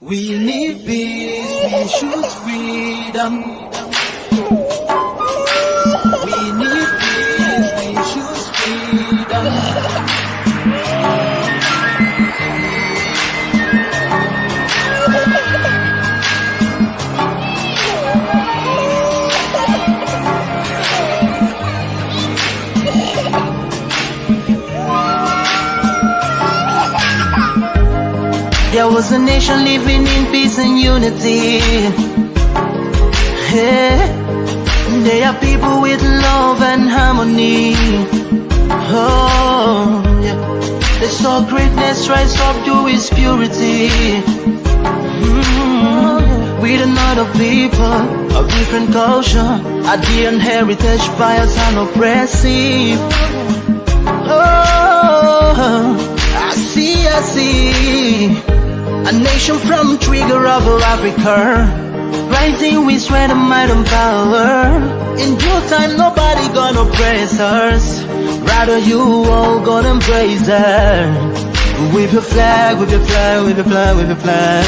We need peace, we choose freedom. We need peace, we choose freedom. There was a nation living in peace and unity. Yeah. They are people with love and harmony. Oh, yeah. They saw greatness rise up to its purity. With another people of different culture, ideal heritage, bias and oppressive. Oh, I see. A nation from trigger of Africa, rising with strength and might and power. In due time, nobody gonna praise us. Rather, you all gonna embrace her. With your flag, with your flag, with your flag, with your flag.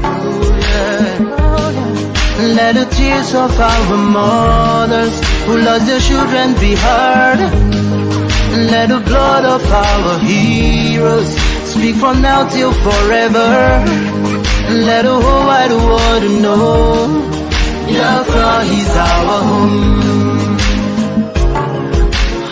Oh, yeah. Let the tears of our mothers who lost their children be heard. Let the blood of our heroes speak from now till forever. Let the whole wide world know Biafra is our home.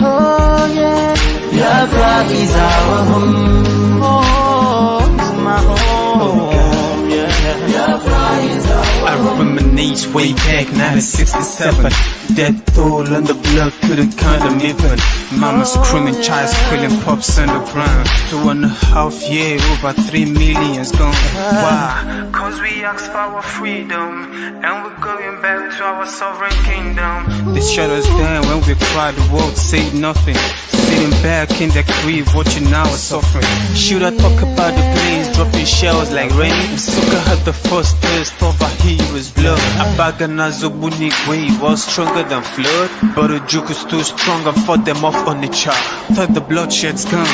Oh yeah, Biafra is our home. Oh, it's my home. Yeah, Biafra is our home. I reminisce way back 1967. Death toll and the blood couldn't count them even. Mama screaming, child squealing, pops on the ground. 2.5 years, over 3 million's gone. Why? Cause we asked for our freedom, and we're going back to our sovereign kingdom. They shut us down when we cried, the world said nothing. Sitting back in the crib, watching our suffering. Should I talk about the planes dropping shells like rain? Suka had the first taste of a hero's blood. Abagana Zobunigwe was stronger than flood, but Ojukwu stood strong and fought them off on the chart. Thought the bloodshed's gone,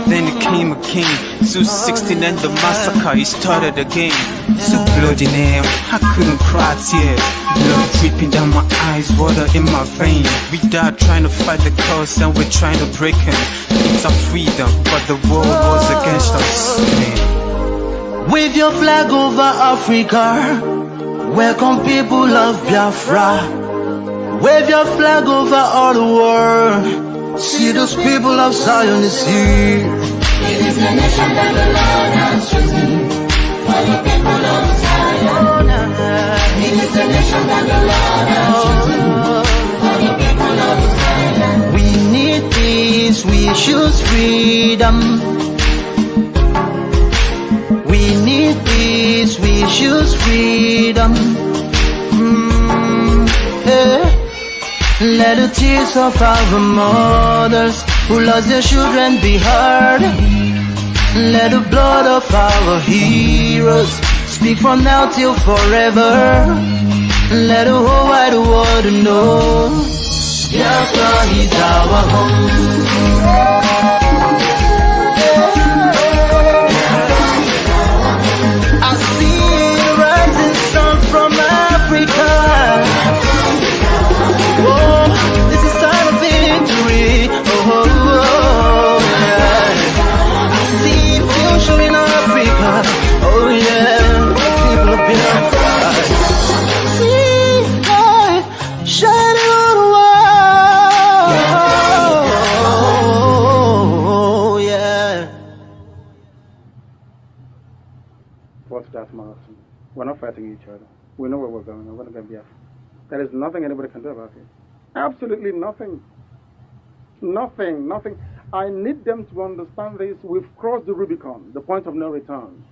then it came again. 216 and the massacre, it started again. So bloody name, I couldn't cry tears. Blood dripping down my eyes, water in my veins. We died trying to fight the cause and we're trying to break him. It's our freedom, but the world was against us. Wave your flag over Africa. Welcome people of Biafra. Wave your flag over all the world. See those people of Zion is here. It is the nation that the Lord has chosen for the people of Zion. It is the nation that the Lord has chosen for the people of Zion. We need peace, we choose freedom. We need peace, we choose freedom. Yeah. Let the tears of our mothers who lost their children be heard. Let the blood of our heroes speak from now till forever. Let the whole wide world know Biafra is our home. I see the rising sun from Africa. Oh, this is time of victory. Oh, yeah. I see future in Africa. Oh, yeah. People of Biafra. See light shining on the world. Oh, yeah. What's that, Martin? We're not fighting each other. We know where we're going. We're going to get Biafra. There is nothing anybody can do about it. Absolutely nothing. Nothing. I need them to understand this. We've crossed the Rubicon, the point of no return.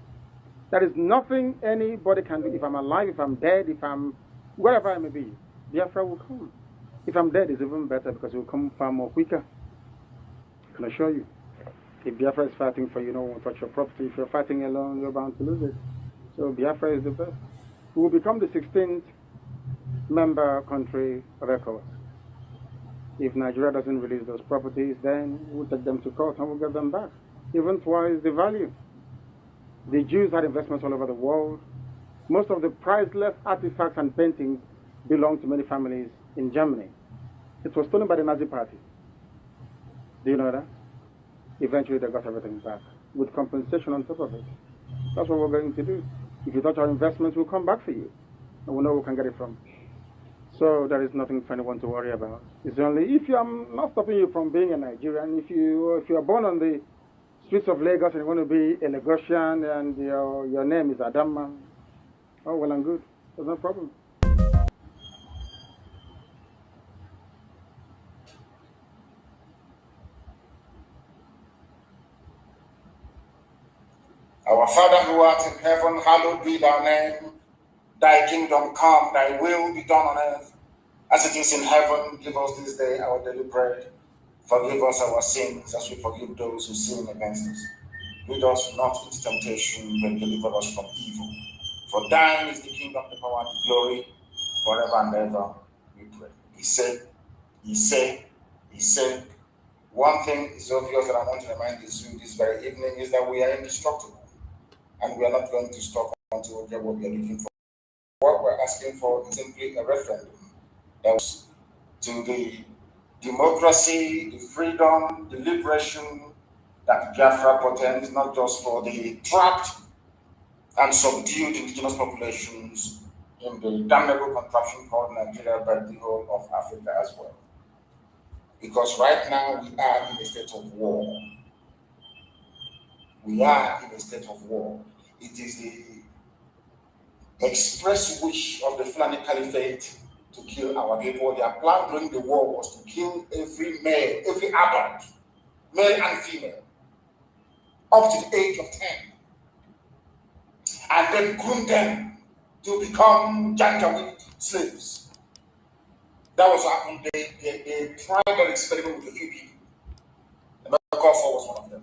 There is nothing anybody can do. If I'm alive, if I'm dead, if I'm wherever I may be, Biafra will come. If I'm dead, it's even better because it will come far more quicker. I can assure you. If Biafra is fighting for you, no one will touch your property. If you're fighting alone, you're bound to lose it. So Biafra is the best. We will become the 16th member country of ECOWAS. If Nigeria doesn't release those properties, then we'll take them to court and we'll get them back. Even twice the value. The Jews had investments all over the world. Most of the priceless artifacts and paintings belonged to many families in Germany. It was stolen by the Nazi Party. Do you know that? Eventually they got everything back with compensation on top of it. That's what we're going to do. If you touch our investments, we'll come back for you. And we'll know where we can get it from. So there is nothing for anyone to worry about. It's only if I'm not stopping you from being a Nigerian, if you are born on the streets of Lagos and you're going to be a Lagosian and your name is Adamma, oh, well and good. There's no problem. Our Father who art in heaven, hallowed be thy name. Thy kingdom come, thy will be done on earth as it is in heaven. Give us this day our daily bread. Forgive us our sins as we forgive those who sin against us. Lead us not into temptation, but deliver us from evil. For thine is the kingdom, the power, and the glory, forever and ever, we pray. He said, one thing is obvious that I want to remind you this very evening is that we are indestructible. And we are not going to stop until we get what we are looking for. What we're asking for is simply a referendum that was to the democracy, the freedom, the liberation that Biafra portends, not just for the trapped and subdued indigenous populations in the damnable contraption called Nigeria, but the whole of Africa as well. Because right now we are in a state of war. We are in a state of war. It is the express wish of the Fulani Caliphate to kill our people. Their plan during the war was to kill every male, every adult, male and female, up to the age of 10, and then groom them to become Janjaweed slaves. That was what happened. They tried that experiment with a few people. The Medical was one of them.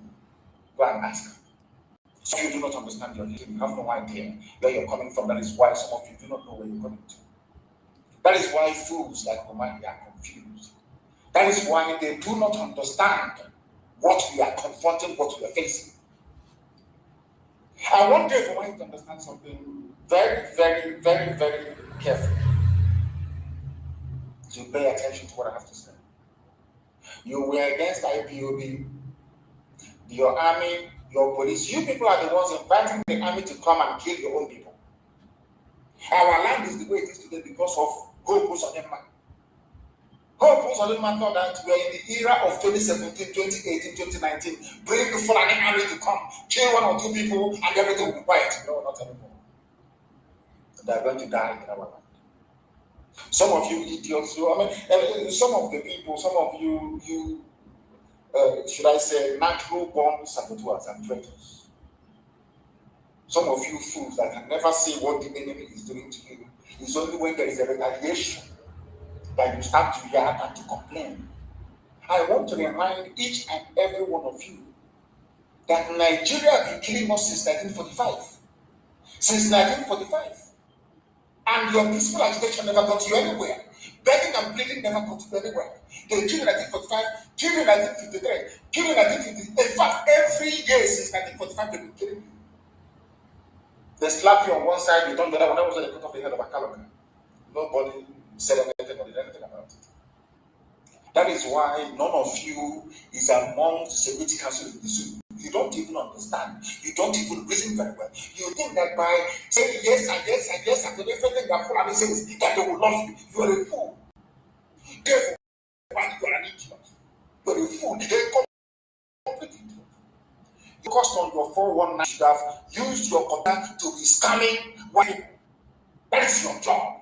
Go and ask them. Some of you do not understand your history. You have no idea where you're coming from. That is why some of you do not know where you're coming to. That is why fools like Omani are confused. That is why they do not understand what we are confronting, what we are facing. I want everyone to understand something very, very, very, very carefully. To pay attention to what I have to say. You were against IPOB, your army, your police. You people are the ones inviting the army to come and kill your own people. Our land is the way it is today because of Hope Uzodinma. Hope Uzodinma thought that we are in the era of 2017, 2018, 2019. Bring the Fulani army to come, kill one or two people, and everything will be quiet. No, not anymore. They are going to die in our land. Some of you idiots, some of the people, some of you, should I say, natural born saboteurs and traitors. Some of you fools that can never see what the enemy is doing to you. It's only when there is a retaliation that you start to react and to complain. I want to remind each and every one of you that Nigeria has been killing us since 1945. Since 1945. And your peaceful agitation never got you anywhere. Begging and pleading never got you anywhere. They killed in 1945, killed in 1953, killed in 1950. In fact, every year since 1945, they've been killing you. They slap you on one side, you don't get that one. That was when they cut off the head of a Kanu. Nobody said anything or did anything about it. That is why none of you is among the Security Council in the zoo. You don't even understand. You don't even reason very well. You think that by saying yes and yes and yes and everything that Fulani says, that they will love you. You are a fool. Therefore, you are an idiot. You are a fool. They complete idiot. You cost on your 419 should have used your contact to be scamming white people. That is your job.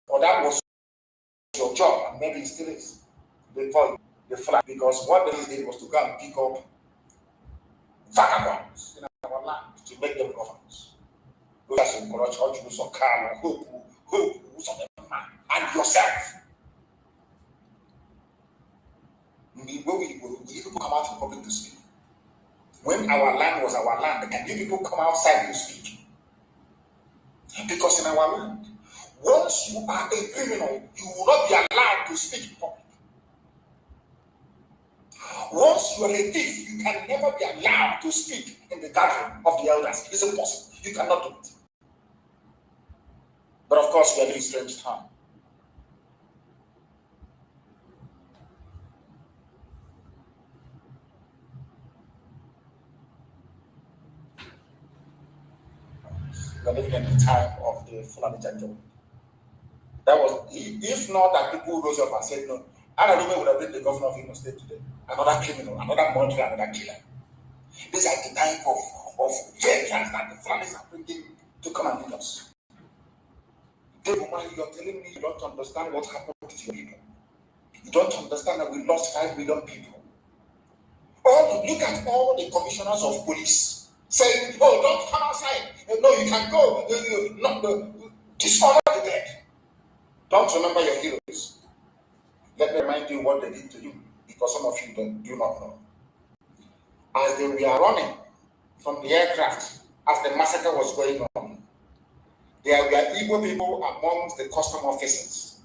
Or that was your job, and maybe it still is. Before the flag, because what they did was to go and pick up vagabonds in our land to make them governors. Those are some corrupt Jews or Kanu, Hope, and yourself. When you people come out in public to speak, when our land was our land, can you people come outside to speak? Because in our land, once you are a criminal, you will not be allowed to speak in public. Once you are a thief, you can never be allowed to speak in in the gathering of the elders. It's impossible. You cannot do it. But of course, we are living strange time. We are living in the time of the Fulani Janjaweed. That was, if not that people rose up and said no, Anadume would have been the governor of Imo State today. Another criminal, another murderer, another killer. These are the type of vengeance that the Fulanis are bringing to come and lead us. You're telling me you don't understand what happened to your people. You don't understand that we lost 5 million people. Look at all the commissioners of police saying, oh, don't come outside. No, you can go. Dishonor the dead. Don't remember your heroes. Let me remind you what they did to you, because some of you do not know. As they were running from the aircraft, as the massacre was going on, there were Igbo people amongst the custom officers,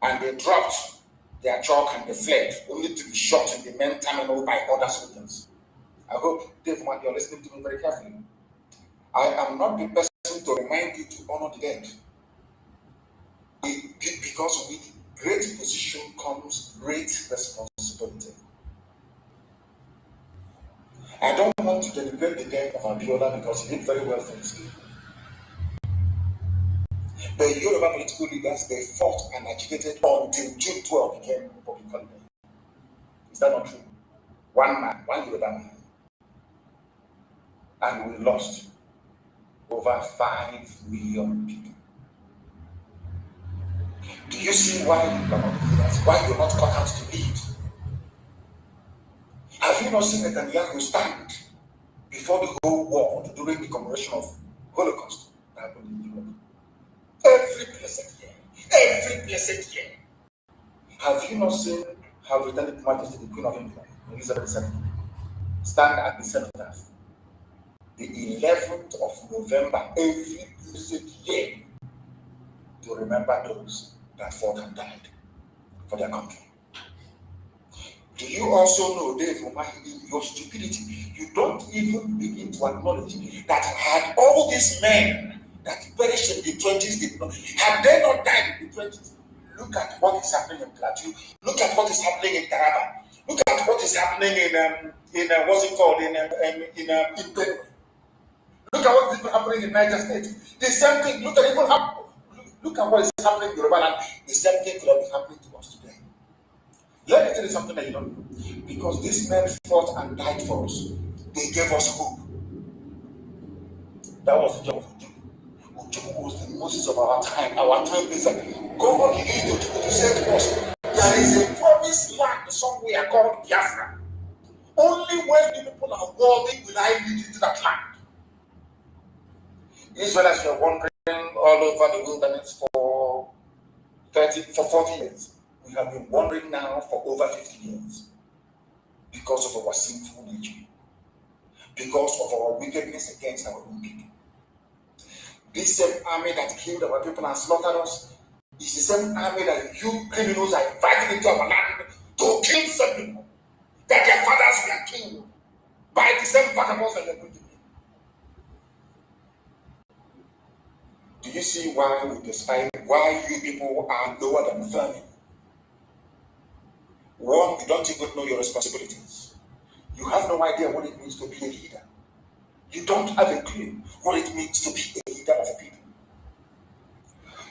and they dropped their chalk and they fled, only to be shot in the main terminal by other soldiers. I hope, Dave, you're listening to me very carefully. I am not the person to remind you to honor the dead. Because with great position comes great responsibility. I don't want to deliberate the death of Abiola because he did very well for his people. The Yoruba political leaders, they fought and agitated until June 12 became public holiday. Is that not true? One man, one Yoruba man. And we lost over 5 million people. Do you see why you are not leaders? Why you're not cut out to lead? Have you not seen Netanyahu stand before the whole world during the commemoration of Holocaust that happened in Europe? Every blessed year. Have you not seen how Britannic Majesty, the Queen of England, Elizabeth II, stand at the cenotaph, the 11th of November, every blessed year, to remember those that fought and died for their country? Do you also know, Dave, in your stupidity, you don't even begin to acknowledge that had all these men that perished in the 20s, had they not died in the 20s, look at what is happening in Plateau, look at what is happening in Taraba, look at what is happening in what's it called, in Benue. Look at what is happening in Niger State. The same thing, look at what is happening in Yoruba land. The same thing could be happening to us today. Let me tell you something that you don't know. Because these men fought and died for us. They gave us hope. That was the job of Ojukwu. Ojukwu was the Moses of our time. Our time is like, God used Ojukwu to say to us, there is a promised land somewhere called Biafra. Only when the people are worthy will I lead you to that land. Israelites were wandering all over the wilderness for 40 years. We have been wandering now for over 50 years because of our sinful nature, because of our wickedness against our own people. This same army that killed our people and slaughtered us is the same army that you criminals are inviting into our land to kill some people that their fathers were killed by the same vagabonds that they're going to kill. Do you see why we despise why you people are lower than vermin? One, you don't even know your responsibilities. You have no idea what it means to be a leader. You don't have a clue what it means to be a leader of a people.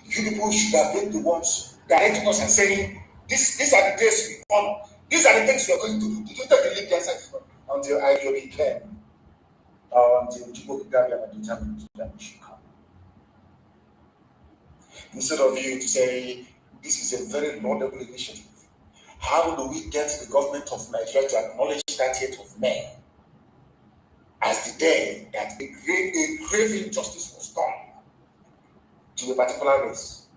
You people should have been the ones directing us and saying, these are the days we honor. These are the things we are going to do. Did you take the lead answer until IPOB came? Or until Chukwuemeka and determined that we should come? Instead of you to say, this is a very laudable initiative. How do we get the government of Nigeria to acknowledge that 8th of May as the day that a grave injustice was done to a particular race?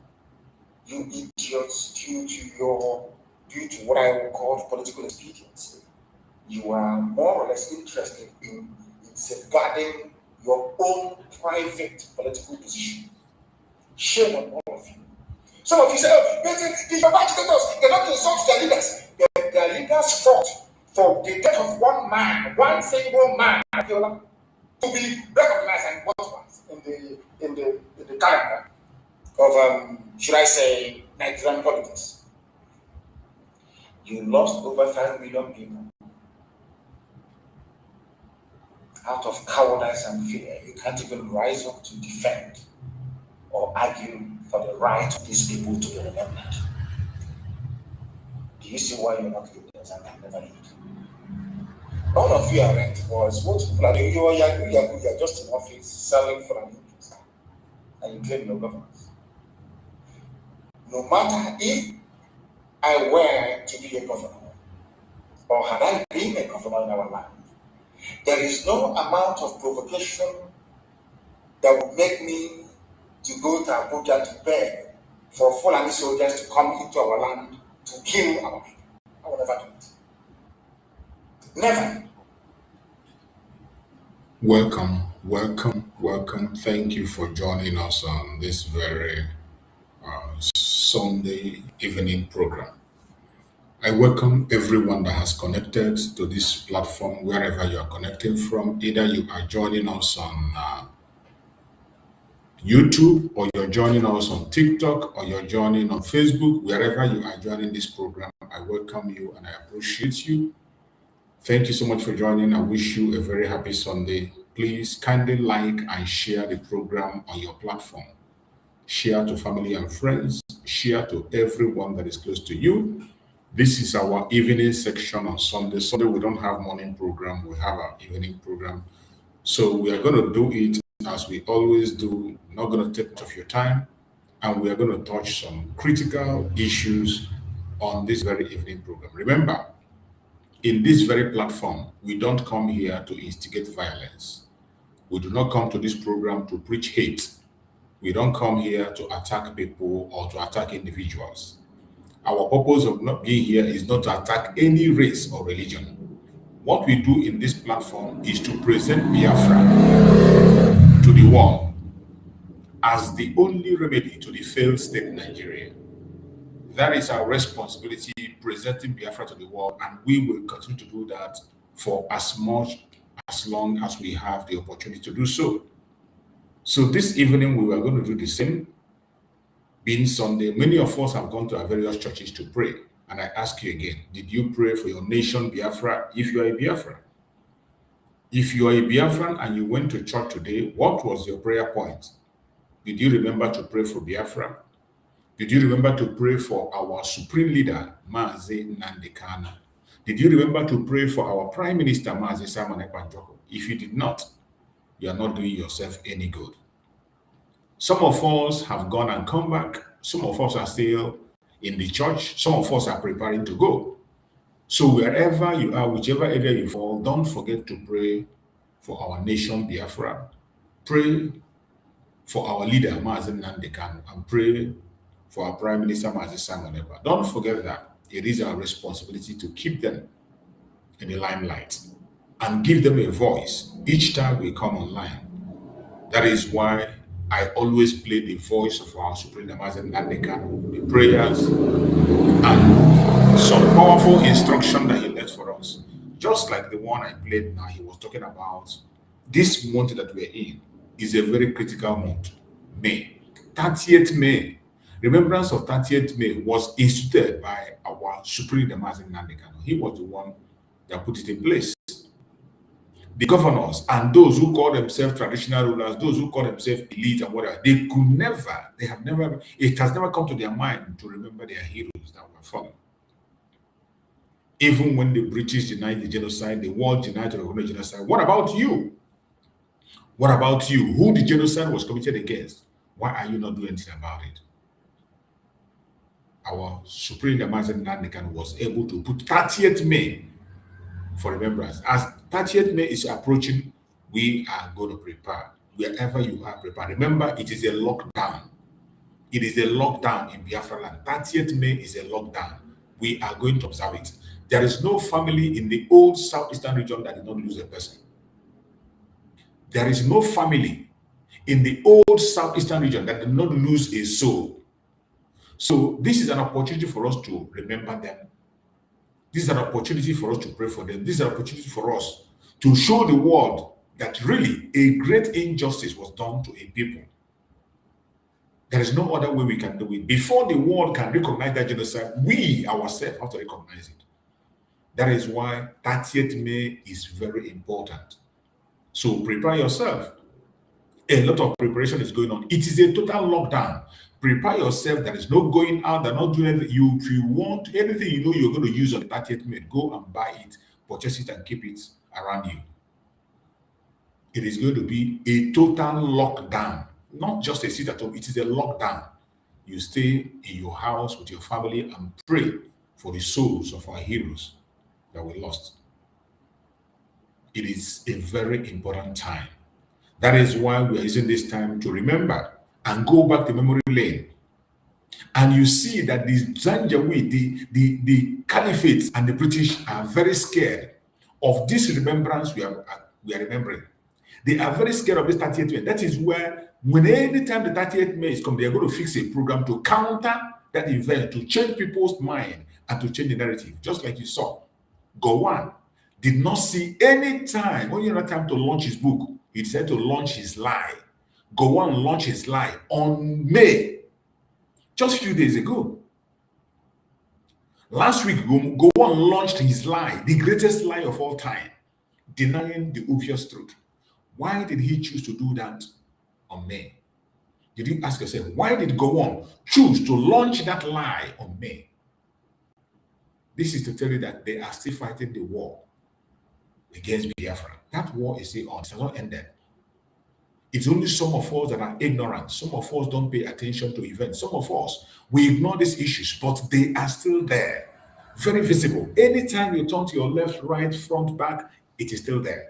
You idiots, due to what I will call political expediency, you are more or less interested in safeguarding your own private political position. Shame on all of you. Some of you say, oh, the Yoruba agitators, they're not insult their leaders. Their leaders fought for the death of one man, one single man, Abiola. to be recognized and immortalized in the calendar of should I say Nigerian politics. You lost over 5 million people out of cowardice and fear. You can't even rise up to defend or argue for the right of these people to be remembered. Do you see why you're not leaders and can never lead? All of you are rent boys. What people are doing, you're just in office selling for an interest, and you claim no governance. No matter if I were to be a governor, or had I been a governor in our land, there is no amount of provocation that would make me to go to Abuja to beg for Fulani soldiers to come into our land to kill our people. I will never do it. Never. Welcome. Thank you for joining us on this very Sunday evening program. I welcome everyone that has connected to this platform wherever you are connecting from. Either you are joining us on YouTube, or you're joining us on TikTok, or you're joining on Facebook. Wherever you are joining this program, I welcome you and I appreciate you. Thank you so much for joining. I wish you a very happy Sunday. Please kindly like and share the program on your platform. Share to family and friends. Share to everyone that is close to you. This is our evening section on Sunday. Sunday, we don't have morning program. We have our evening program. So we are going to do it as we always do. Not going to take much of your time. And we are going to touch some critical issues on this very evening program. Remember, in this very platform, we don't come here to instigate violence. We do not come to this program to preach hate. We don't come here to attack people or to attack individuals. Our purpose of not being here is not to attack any race or religion. What we do in this platform is to present Biafra to the world as the only remedy to the failed state Nigeria. That is our responsibility, presenting Biafra to the world, and we will continue to do that for as long as we have the opportunity to do so. So this evening we were going to do the same. Being Sunday, many of us have gone to our various churches to pray. And I ask you again, did you pray for your nation, Biafra, if you are a Biafran? If you are a Biafran and you went to church today, what was your prayer point? Did you remember to pray for Biafra? Did you remember to pray for our supreme leader, Nnamdi Kanu? Did you remember to pray for our Prime Minister, Ekpa? If you did not, you are not doing yourself any good. Some of us have gone and come back. Some of us are still in the church. Some of us are preparing to go. So wherever you are, whichever area you fall, don't forget to pray for our nation, Biafra. Pray for our leader, Nnamdi Kanu, and pray for our Prime Minister, Ekpa. Don't forget that it is our responsibility to keep them in the limelight and give them a voice each time we come online. That is why I always play the voice of our Supreme Leader, Nnamdi Kanu, the prayers and some powerful instruction that he left for us. Just like the one I played now, he was talking about this month that we're in is a very critical month, May. 30th May. Remembrance of 30th May was instituted by our Supreme Leader, Nnamdi Kanu. He was the one that put it in place. The governors and those who call themselves traditional rulers, those who call themselves elite and whatever, it has never come to their mind to remember their heroes that were fallen. Even when the British denied the genocide, the world denied the organized genocide. What about you? What about you? Who the genocide was committed against? Why are you not doing anything about it? Our Supreme Leader Nnamdi Kanu was able to put 30th May for remembrance. As 30th May is approaching, we are going to prepare. Wherever you are, prepare. Remember, it is a lockdown. It is a lockdown in Biafra land. 30th May is a lockdown. We are going to observe it. There is no family in the old southeastern region that did not lose a person. There is no family in the old southeastern region that did not lose a soul. So this is an opportunity for us to remember them. This is an opportunity for us to pray for them. This is an opportunity for us to show the world that really a great injustice was done to a people. There is no other way we can do it. Before the world can recognize that genocide, we ourselves have to recognize it. That is why 30th May is very important. So prepare yourself. A lot of preparation is going on. It is a total lockdown. Prepare yourself. There is no going out. They're not doing anything. If you want anything you know you're going to use on 30th May, go and buy it, purchase it, and keep it around you. It is going to be a total lockdown. Not just a sit at home, it is a lockdown. You stay in your house with your family and pray for the souls of our heroes that were lost. It is a very important time. That is why we are using this time to remember and go back to memory lane. And you see that the Zanjawi, the Caliphate and the British are very scared of this remembrance we are remembering. They are very scared of this 30th May. That is where, when any time the 30th May is come, they are going to fix a program to counter that event, to change people's mind and to change the narrative. Just like you saw, Gowon did not see any time, only another time to launch his book. He decided to launch his lie. Gowon launched his lie on May, just a few days ago. Last week, Gowon launched his lie, the greatest lie of all time, denying the obvious truth. Why did he choose to do that on May? Did you ask yourself, why did Gowon choose to launch that lie on May? This is to tell you that they are still fighting the war against Biafra. That war is still on. It has not ended. It's only some of us that are ignorant. Some of us don't pay attention to events. Some of us, we ignore these issues, but they are still there. Very visible. Anytime you turn to your left, right, front, back, it is still there.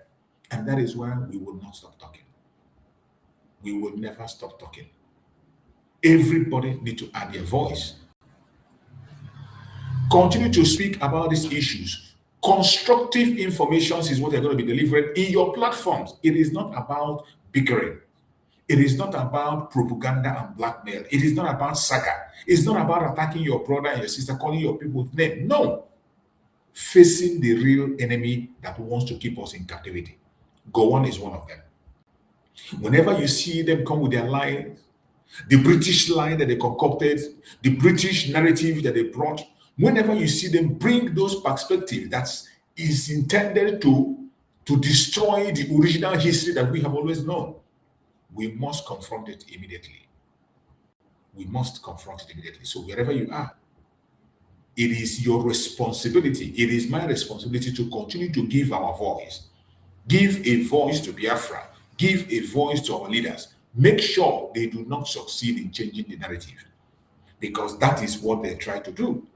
And that is why we will not stop talking. We will never stop talking. Everybody needs to add their voice. Continue to speak about these issues. Constructive information is what they're going to be delivering in your platforms. It is not about bickering. It is not about propaganda and blackmail. It is not about saga. It's not about attacking your brother and your sister, calling your people's name. No. Facing the real enemy that wants to keep us in captivity. Gowon is one of them. Whenever you see them come with their lies, the British lie that they concocted, the British narrative that they brought, whenever you see them bring those perspectives that is intended to destroy the original history that we have always known, we must confront it immediately. We must confront it immediately. So wherever you are, it is your responsibility. It is my responsibility to continue to give our voice. Give a voice to Biafra. Give a voice to our leaders. Make sure they do not succeed in changing the narrative, because that is what they try to do.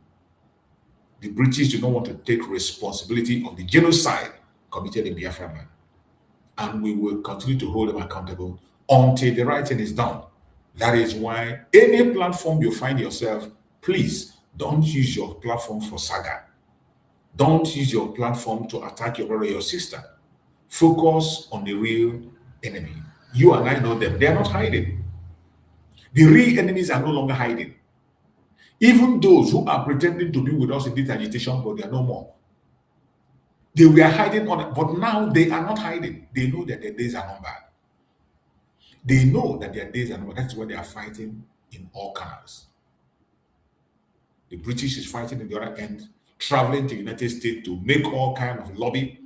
The British do not want to take responsibility of the genocide committed in Biafra land. And we will continue to hold them accountable until the right thing is done. That is why any platform you find yourself, please don't use your platform for saga. Don't use your platform to attack your brother or your sister. Focus on the real enemy. You and I know them. They are not hiding. The real enemies are no longer hiding. Even those who are pretending to be with us in this agitation, but they are no more. They were hiding on it, but now they are not hiding. They know that their days are numbered. They know that their days are numbered. That's why they are fighting in all corners. The British is fighting in the other end, traveling to the United States to make all kinds of lobby.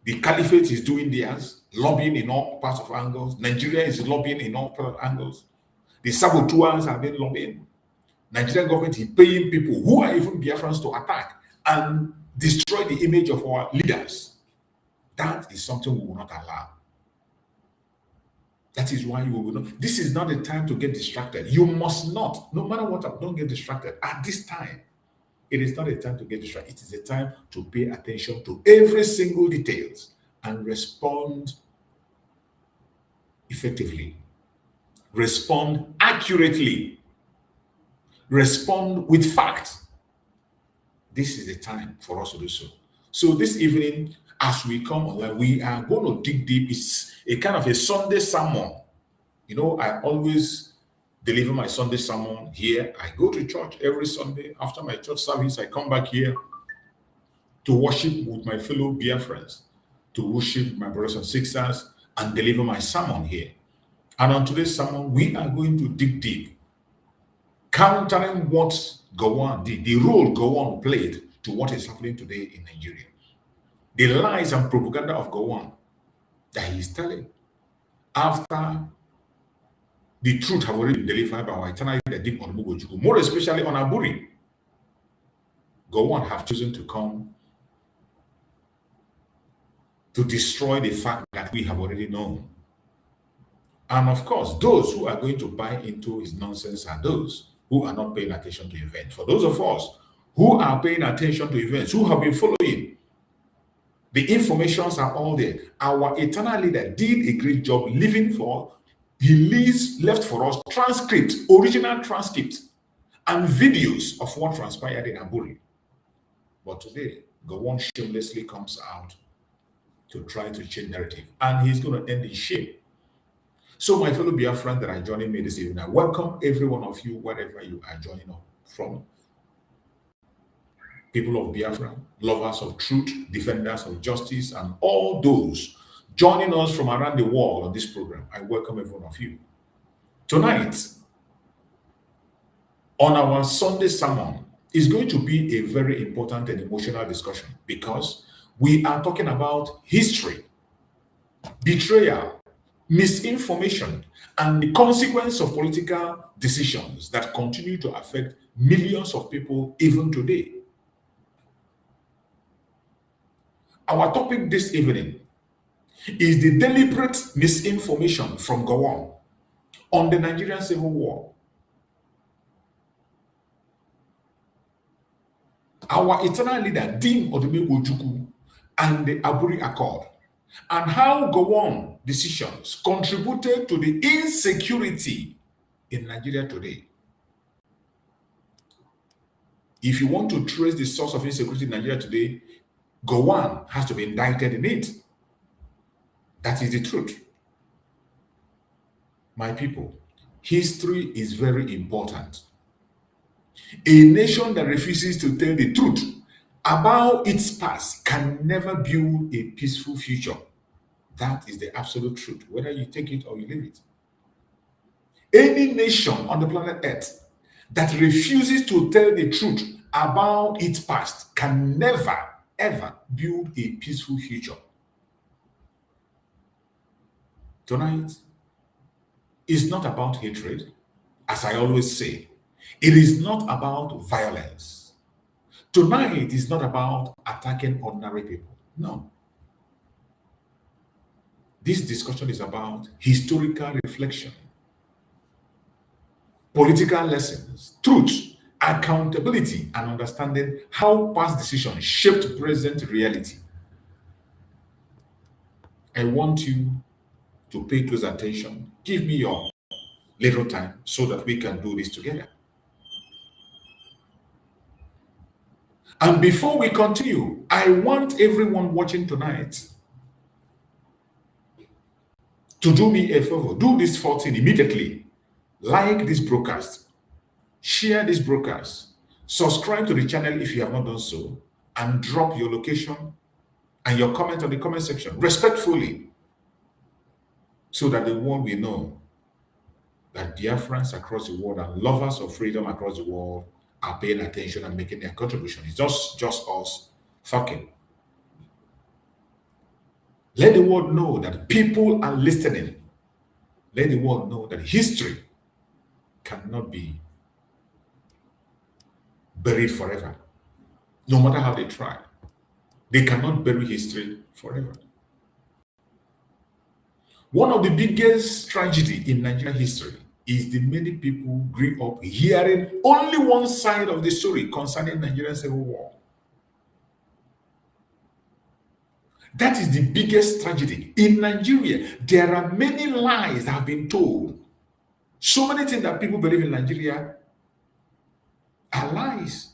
The Caliphate is doing theirs, lobbying in all parts of angles. Nigeria is lobbying in all parts of angles. The saboteurs have been lobbying. Nigerian government is paying people who are even Biafrans to attack and destroy the image of our leaders. That is something we will not allow. That is why we will not. This is not the time to get distracted. You must not, no matter what, don't get distracted at this time. It is not a time to get distracted. It is a time to pay attention to every single details and respond effectively. Respond accurately. Respond with facts. This is the time for us to do so. So this evening, as we come online, we are going to dig deep. It's a kind of a Sunday sermon. You know, I always deliver my Sunday sermon here. I go to church every Sunday. After my church service, I come back here to worship with my fellow Biafrans, to worship my brothers and sisters and deliver my sermon here. And on today's sermon, we are going to dig deep, countering what Gowon did, the role Gowon played to what is happening today in Nigeria. The lies and propaganda of Gowon that he is telling after the truth have already been delivered by our eternal leader, Nnamdi Ojukwu, more especially on Aburi. Gowon have chosen to come to destroy the fact that we have already known. And of course, those who are going to buy into his nonsense are those who are not paying attention to events. For those of us who are paying attention to events, who have been following, the informations are all there. Our eternal leader did a great job living for. He left for us transcript, original transcript, and videos of what transpired in Aburi. But today, Gowon shamelessly comes out to try to change narrative, and he's going to end in shame. So, my fellow Biafrans that are joining me this evening, I welcome every one of you, wherever you are joining us from. People of Biafra, lovers of truth, defenders of justice, and all those joining us from around the world on this program, I welcome every one of you. Tonight, on our Sunday sermon, is going to be a very important and emotional discussion because we are talking about history, betrayal, misinformation, and the consequence of political decisions that continue to affect millions of people even today. Our topic this evening is the deliberate misinformation from Gowon on the Nigerian Civil War. Our eternal leader, Nnamdi Odimegwu Ojukwu, and the Aburi Accord, and how Gowon decisions contributed to the insecurity in Nigeria today. If you want to trace the source of insecurity in Nigeria today, Gowon has to be indicted in it. That is the truth. My people, history is very important. A nation that refuses to tell the truth about its past can never build a peaceful future. That is the absolute truth, whether you take it or you leave it. Any nation on the planet Earth that refuses to tell the truth about its past can never, ever build a peaceful future. Tonight is not about hatred, as I always say. It is not about violence. Tonight is not about attacking ordinary people. No. This discussion is about historical reflection, political lessons, truth, accountability, and understanding how past decisions shaped present reality. I want you to pay close attention. Give me your little time so that we can do this together. And before we continue, I want everyone watching tonight to do me a favor. Do this 14 immediately. Like this broadcast. Share this broadcast. Subscribe to the channel if you have not done so. And drop your location and your comment on the comment section respectfully, so that the world will know that Biafrans across the world and lovers of freedom across the world are paying attention and making their contribution. It's just us fucking. Let the world know that people are listening. Let the world know that history cannot be buried forever. No matter how they try, they cannot bury history forever. One of the biggest tragedy in Nigerian history is the many people grew up hearing only one side of the story concerning Nigerian Civil War. That is the biggest tragedy. In Nigeria, there are many lies that have been told. So many things that people believe in Nigeria are lies.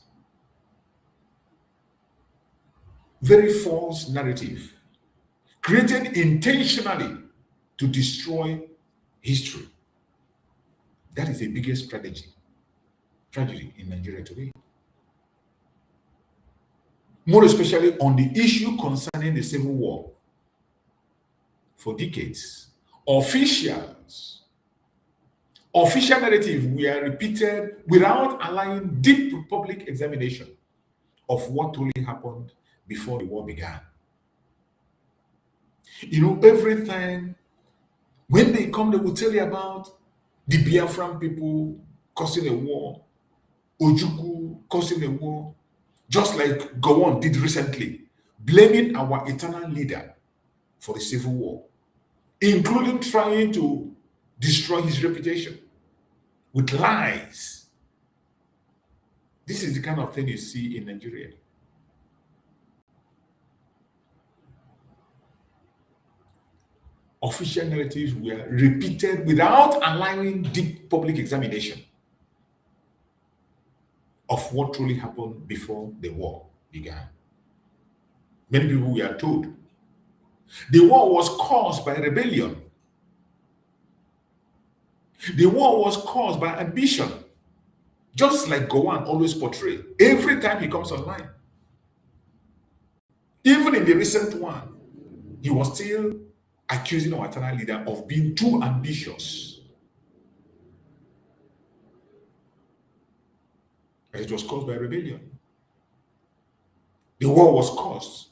Very false narrative, created intentionally to destroy history. That is the biggest tragedy in Nigeria today. More especially on the issue concerning the Civil War. for decades. Official narratives were repeated without allowing deep public examination of what really happened before the war began. You know, everything, when they come, they will tell you about the Biafran people causing a war, Ojukwu causing a war, just like Gowon did recently, blaming our eternal leader for the civil war, including trying to destroy his reputation with lies. This is the kind of thing you see in Nigeria. Official narratives were repeated without allowing deep public examination of what truly happened before the war began. Many people were told the war was caused by rebellion. The war was caused by ambition, just like Gowon always portrayed every time he comes online. Even in the recent one, he was still accusing our eternal leader of being too ambitious. And it was caused by rebellion. The war was caused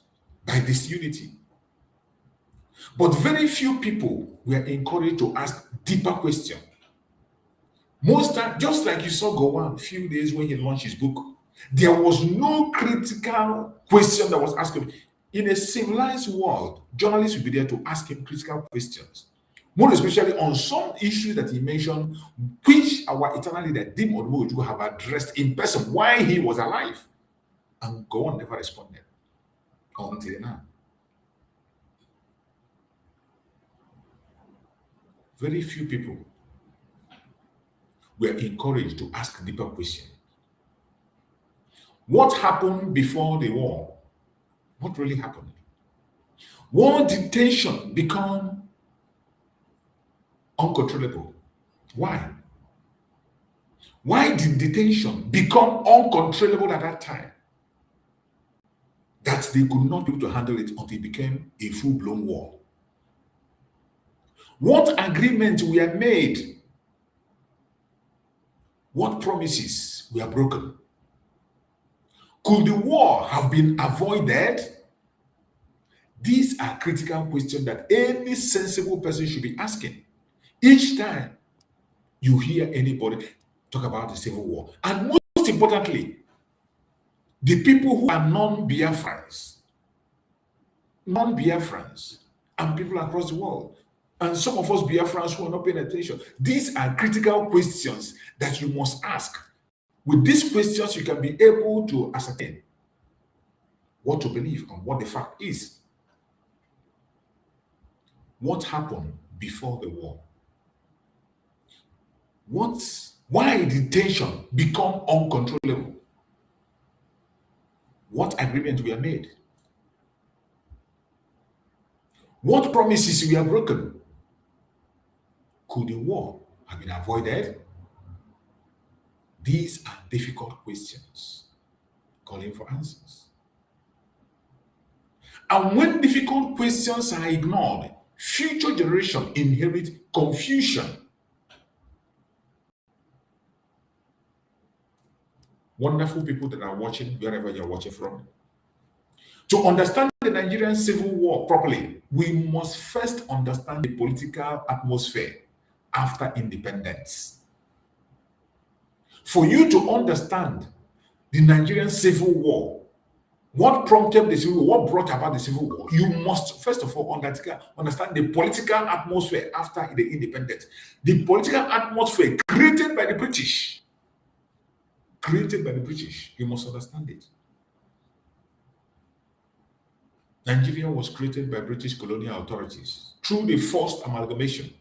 by disunity. But very few people were encouraged to ask deeper questions. Most times, just like you saw Gowon a few days when he launched his book, there was no critical question that was asked him. In a civilized world, journalists will be there to ask him critical questions, more especially on some issues that he mentioned, which our eternal leader, Nnamdi Ojukwu, have addressed in person while he was alive. And Gowon never responded until now. Very few people were encouraged to ask deeper questions. What happened before the war? What really happened? War detention become uncontrollable. Why? Why did detention become uncontrollable at that time? That they could not be able to handle it until it became a full-blown war. What agreements were made? What promises were broken? Could the war have been avoided? These are critical questions that any sensible person should be asking each time you hear anybody talk about the civil war. And most importantly, the people who are non-Biafrans, and people across the world, and some of us Biafrans who are not paying attention, these are critical questions that you must ask. With these questions, you can be able to ascertain what to believe and what the fact is. What happened before the war? Why did tension become uncontrollable? What agreements were made? What promises were broken? Could the war have been avoided? These are difficult questions calling for answers. And when difficult questions are ignored, future generations inherit confusion. Wonderful people that are watching, wherever you're watching from. To understand the Nigerian civil war properly, we must first understand the political atmosphere after independence. For you to understand the Nigerian civil war, what prompted the civil war, what brought about the civil war, you must first of all understand the political atmosphere after the independence. The political atmosphere created by the British. You must understand it. Nigeria was created by British colonial authorities through the forced amalgamation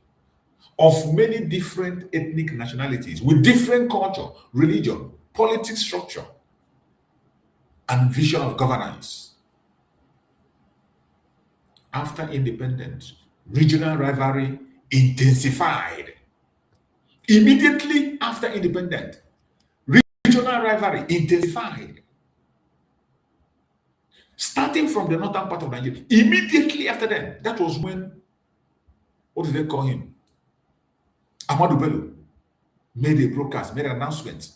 of many different ethnic nationalities with different culture, religion, politics structure, and vision of governance. After independence, regional rivalry intensified. Immediately after independence, regional rivalry intensified. Starting from the northern part of Nigeria, immediately after that was when What do they call him? Ahmadu Bello made a broadcast, made an announcement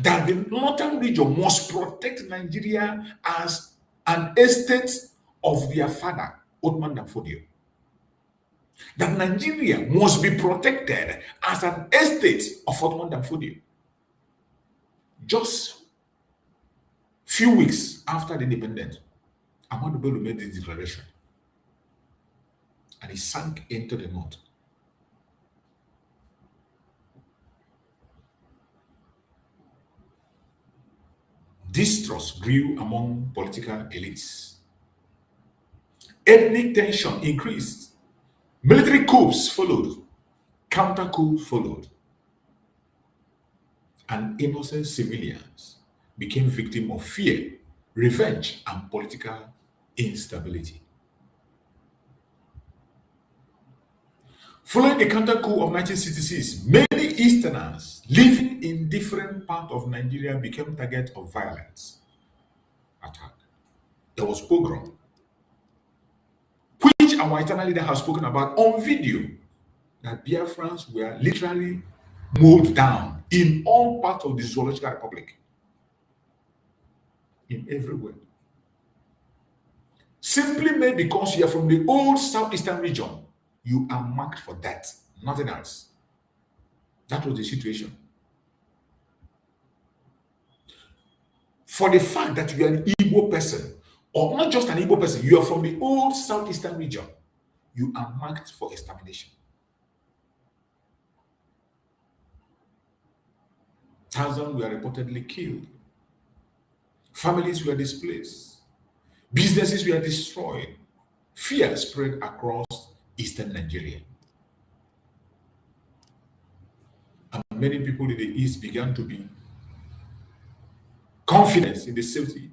that the northern region must protect Nigeria as an estate of their father, Othman Danfodio. That Nigeria must be protected as an estate of Othman Danfodio. Just few weeks after the independence, Ahmadu Bello made this declaration and he sank into the mud. Distrust grew among political elites. Ethnic tension increased. Military coups followed. Counter coups followed. And innocent civilians became victims of fear, revenge, and political instability. Following the counter coup of 1966, many Easterners living in different parts of Nigeria became target of violence attack. There was pogrom, which our eternal leader has spoken about on video, that Biafrans were literally mowed down in all parts of the Zoological Republic, in everywhere. Simply made because you are from the old southeastern region, you are marked for death, nothing else. That was the situation. For the fact that you are an Igbo person, or not just an Igbo person, you are from the old southeastern region, you are marked for extermination. Thousands were reportedly killed. Families were displaced. Businesses were destroyed. Fear spread across eastern Nigeria. And many people in the east began to be confident in the safety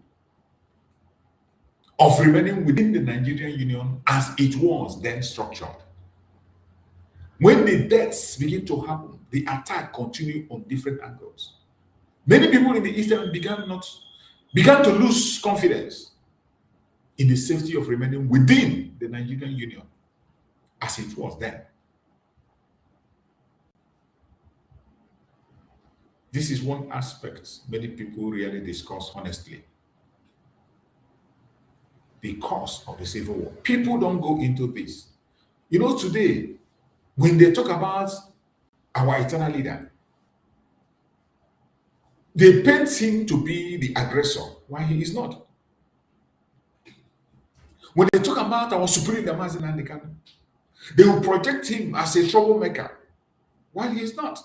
of remaining within the Nigerian Union as it was then structured. When the deaths begin to happen, the attack continued on different angles. Many people in the eastern began to lose confidence in the safety of remaining within the Nigerian Union as it was then. This is one aspect many people really discuss honestly. The cause of the civil war. People don't go into this. You know, today, when they talk about our eternal leader, they paint him to be the aggressor, while he is not. When they talk about our supreme leader, Nnamdi Kanu, they will project him as a troublemaker, while he is not.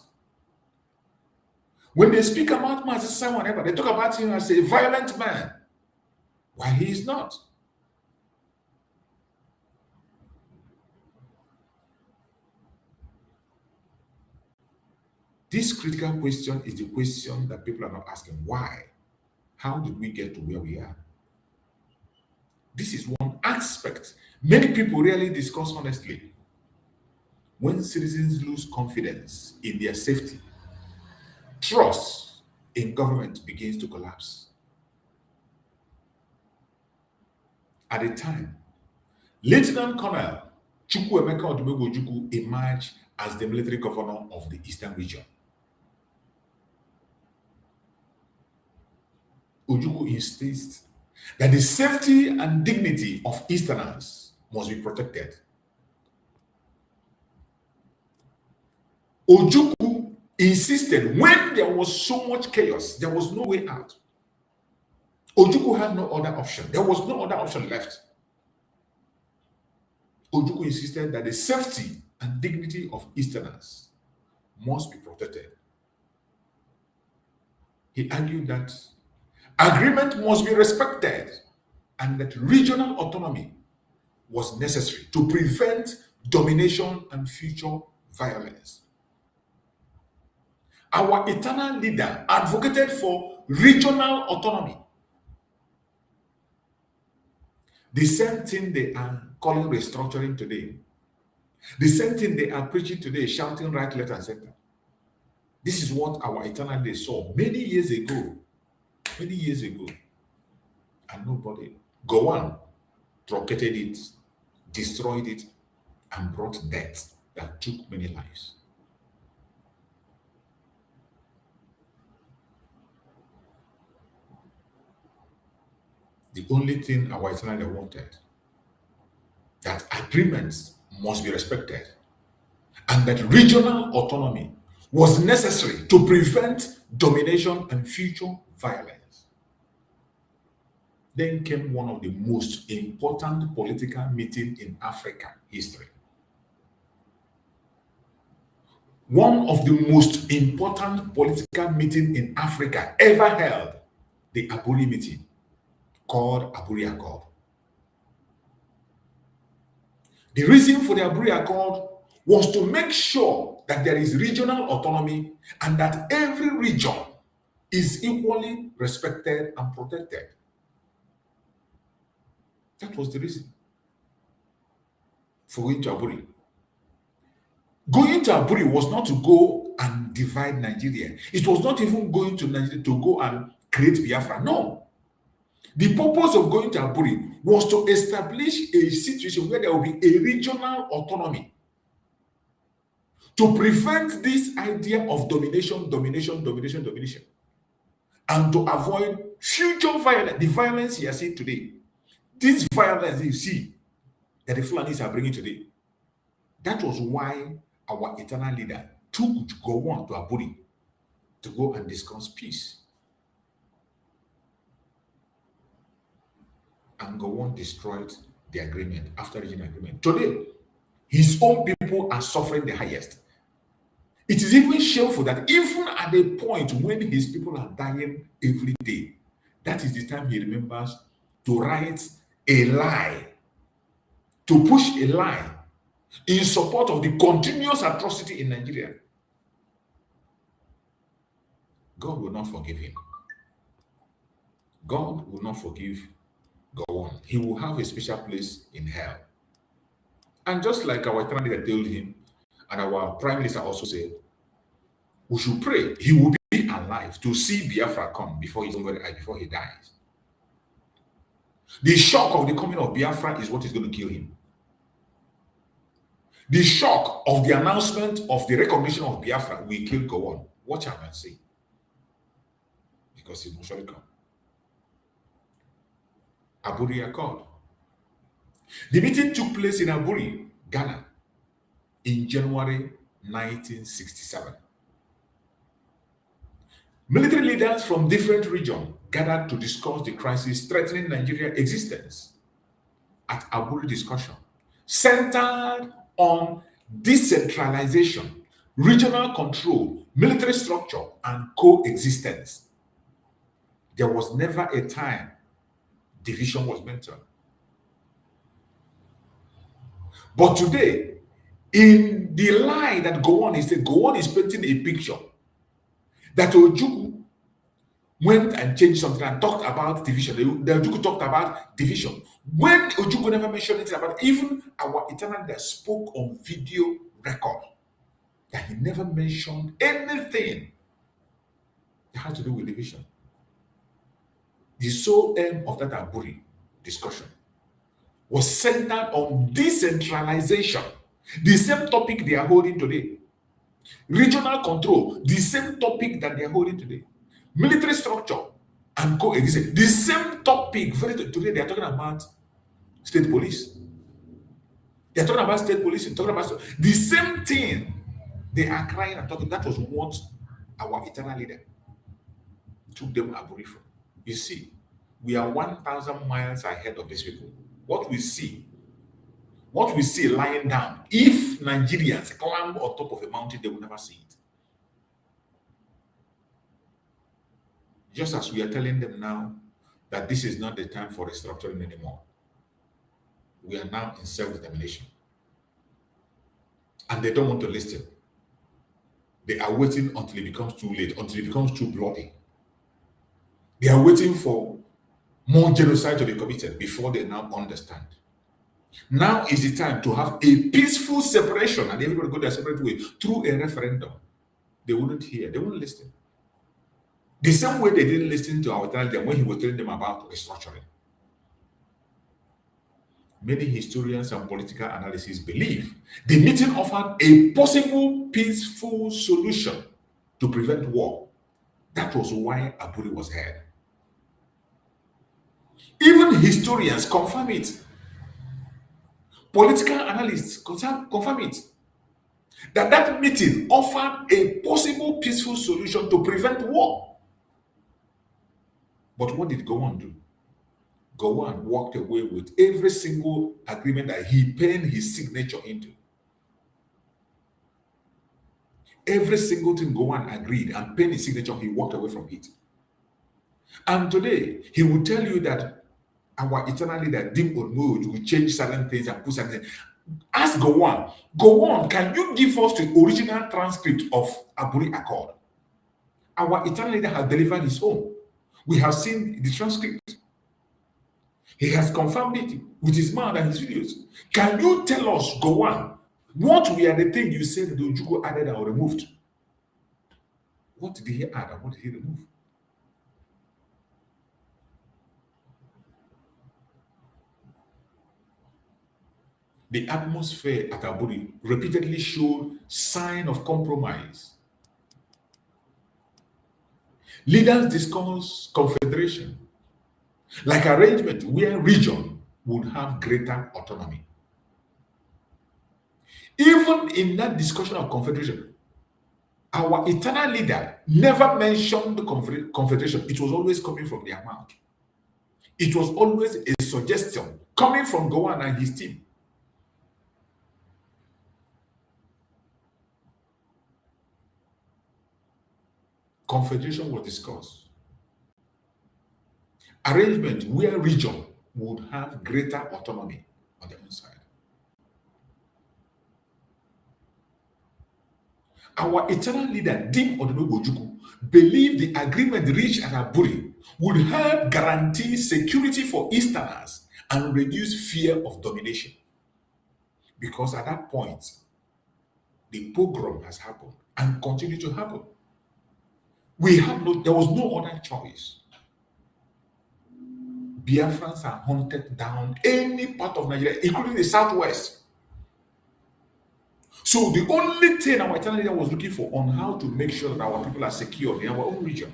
When they speak about Mazi Simon Ekpa, they talk about him as a violent man, while he is not. This critical question is the question that people are not asking. Why? How did we get to where we are? This is one aspect many people really discuss honestly. When citizens lose confidence in their safety, trust in government begins to collapse. At the time, Lieutenant Colonel Chukwuemeka Odimegwu Ojukwu emerged as the military governor of the Eastern region. Ojukwu insists that the safety and dignity of Easterners must be protected. Ojukwu insisted when there was so much chaos, there was no way out. Ojukwu had no other option. There was no other option left. Ojukwu insisted that the safety and dignity of Easterners must be protected. He argued that agreement must be respected and that regional autonomy was necessary to prevent domination and future violence. Our eternal leader advocated for regional autonomy. The same thing they are calling restructuring today. The same thing they are preaching today, shouting right, left, and center. This is what our eternal leader saw many years ago. And nobody, Gowon, truncated it, destroyed it, and brought death that took many lives. The only thing our eternal wanted, that agreements must be respected, and that regional autonomy was necessary to prevent domination and future violence. Then came one of the most important political meetings in African history. One of the most important political meetings in Africa ever held, the Aburi meeting, called Aburi Accord. The reason for the Aburi Accord was to make sure that there is regional autonomy and that every region is equally respected and protected. That was the reason for going to Aburi. Going to Aburi was not to go and divide Nigeria. It was not even going to Nigeria to go and create Biafra. No. The purpose of going to Aburi was to establish a situation where there will be a regional autonomy to prevent this idea of domination, and to avoid future violence, the violence you are seeing today. This violence you see that the Fulanis are bringing today, that was why our eternal leader took Gowon to Aburi to go and discuss peace. And Gowon destroyed the agreement after reaching agreement. Today, his own people are suffering the highest. It is even shameful that even at the point when his people are dying every day, that is the time he remembers to write a lie, to push a lie in support of the continuous atrocity in Nigeria. God will not forgive him. God will not forgive Gowon. He will have a special place in hell. And just like our eternal leader told him, and our prime minister also said, we should pray he will be alive to see Biafra come before his own very eye, before he dies. The shock of the coming of Biafra is what is going to kill him. The shock of the announcement of the recognition of Biafra will kill Gowon. Watch out and see. Because it will surely come. Aburi Accord. The meeting took place in Aburi, Ghana, in January 1967. Military leaders from different regions gathered to discuss the crisis threatening Nigeria's existence. At Aburi discussion, centered on decentralization, regional control, military structure, and coexistence. There was never a time division was mentioned. But today, in the lie that Gowon is painting a picture that Ojukwu went and changed something and talked about division. The Ojukwu talked about division. When Ojukwu never mentioned anything about it, even our eternal leader spoke on video record that he never mentioned anything that had to do with division. The sole aim of that Aburi discussion was centered on decentralization, the same topic they are holding today. Regional control, the same topic that they are holding today. Military structure and coexistence, the same topic. Today they are talking about state police. They are talking about state police and talking about the same thing. They are crying and talking. That was what our eternal leader took them Aburi from. You see, we are 1,000 miles ahead of these people. What we see lying down, if Nigerians climb on top of a mountain, they will never see it. Just as we are telling them now that this is not the time for restructuring anymore. We are now in self-determination. And they don't want to listen. They are waiting until it becomes too late, until it becomes too bloody. They are waiting for more genocide to be committed before they now understand. Now is the time to have a peaceful separation and everybody go their separate way through a referendum. They wouldn't hear, they wouldn't listen. The same way they didn't listen to our leader when he was telling them about restructuring. Many historians and political analysts believe the meeting offered a possible peaceful solution to prevent war. That was why Aburi was held. Even historians confirm it. Political analysts confirm it. That meeting offered a possible peaceful solution to prevent war. But what did Gowon do? Gowon walked away with every single agreement that he penned his signature into. Every single thing Gowon agreed and penned his signature, he walked away from it. And today, he will tell you that our eternal leader, Dim Odimegwu, will change certain things and put certain things. Ask Gowon. Gowon, can you give us the original transcript of Aburi Accord? Our eternal leader has delivered his own. We have seen the transcript. He has confirmed it with his mouth and his videos. Can you tell us, Gowon, what were the things you said that Ojukwu added or removed? What did he add and what did he remove? The atmosphere at Aburi repeatedly showed sign of compromise. Leaders discussed confederation, like arrangement where region would have greater autonomy. Even in that discussion of confederation, our eternal leader never mentioned the confederation. It was always coming from their mouth. It was always a suggestion coming from Gowon and his team. Confederation was discussed. Arrangement where region would have greater autonomy on the own side. Our eternal leader, Dim Odimegwu Ojukwu, believed the agreement reached at Aburi would help guarantee security for Easterners and reduce fear of domination. Because at that point, the pogrom has happened and continued to happen. There was no other choice. Biafrans are hunted down any part of Nigeria, including the southwest. So the only thing our eternal leader was looking for on how to make sure that our people are secure in our own region.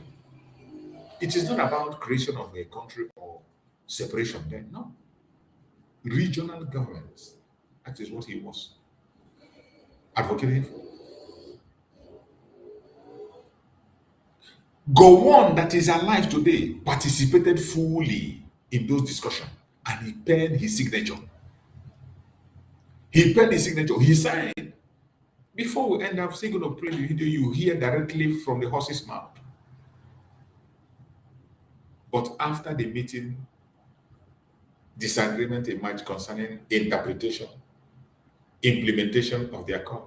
It is not about creation of a country or separation then, no. Regional governments, that is what he was advocating for. Gowon, that is alive today, participated fully in those discussions and he penned his signature. He signed. Before we end up still going to play the video, you hear directly from the horse's mouth. But after the meeting, disagreement emerged concerning interpretation, implementation of the accord.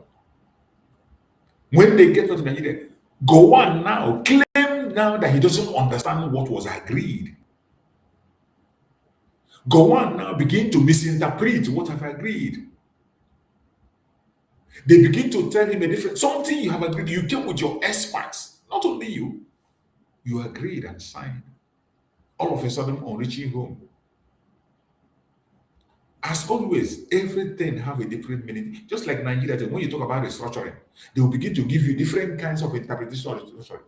When they get to Nigeria, Gowon now claimed now that he doesn't understand what was agreed. Gowon now begin to misinterpret what I've agreed. They begin to tell him a different something you have agreed. You came with your experts, not only you. You agreed and signed. All of a sudden, on reaching home, as always, everything have a different meaning. Just like Nigeria, when you talk about restructuring, they will begin to give you different kinds of interpretation of restructuring.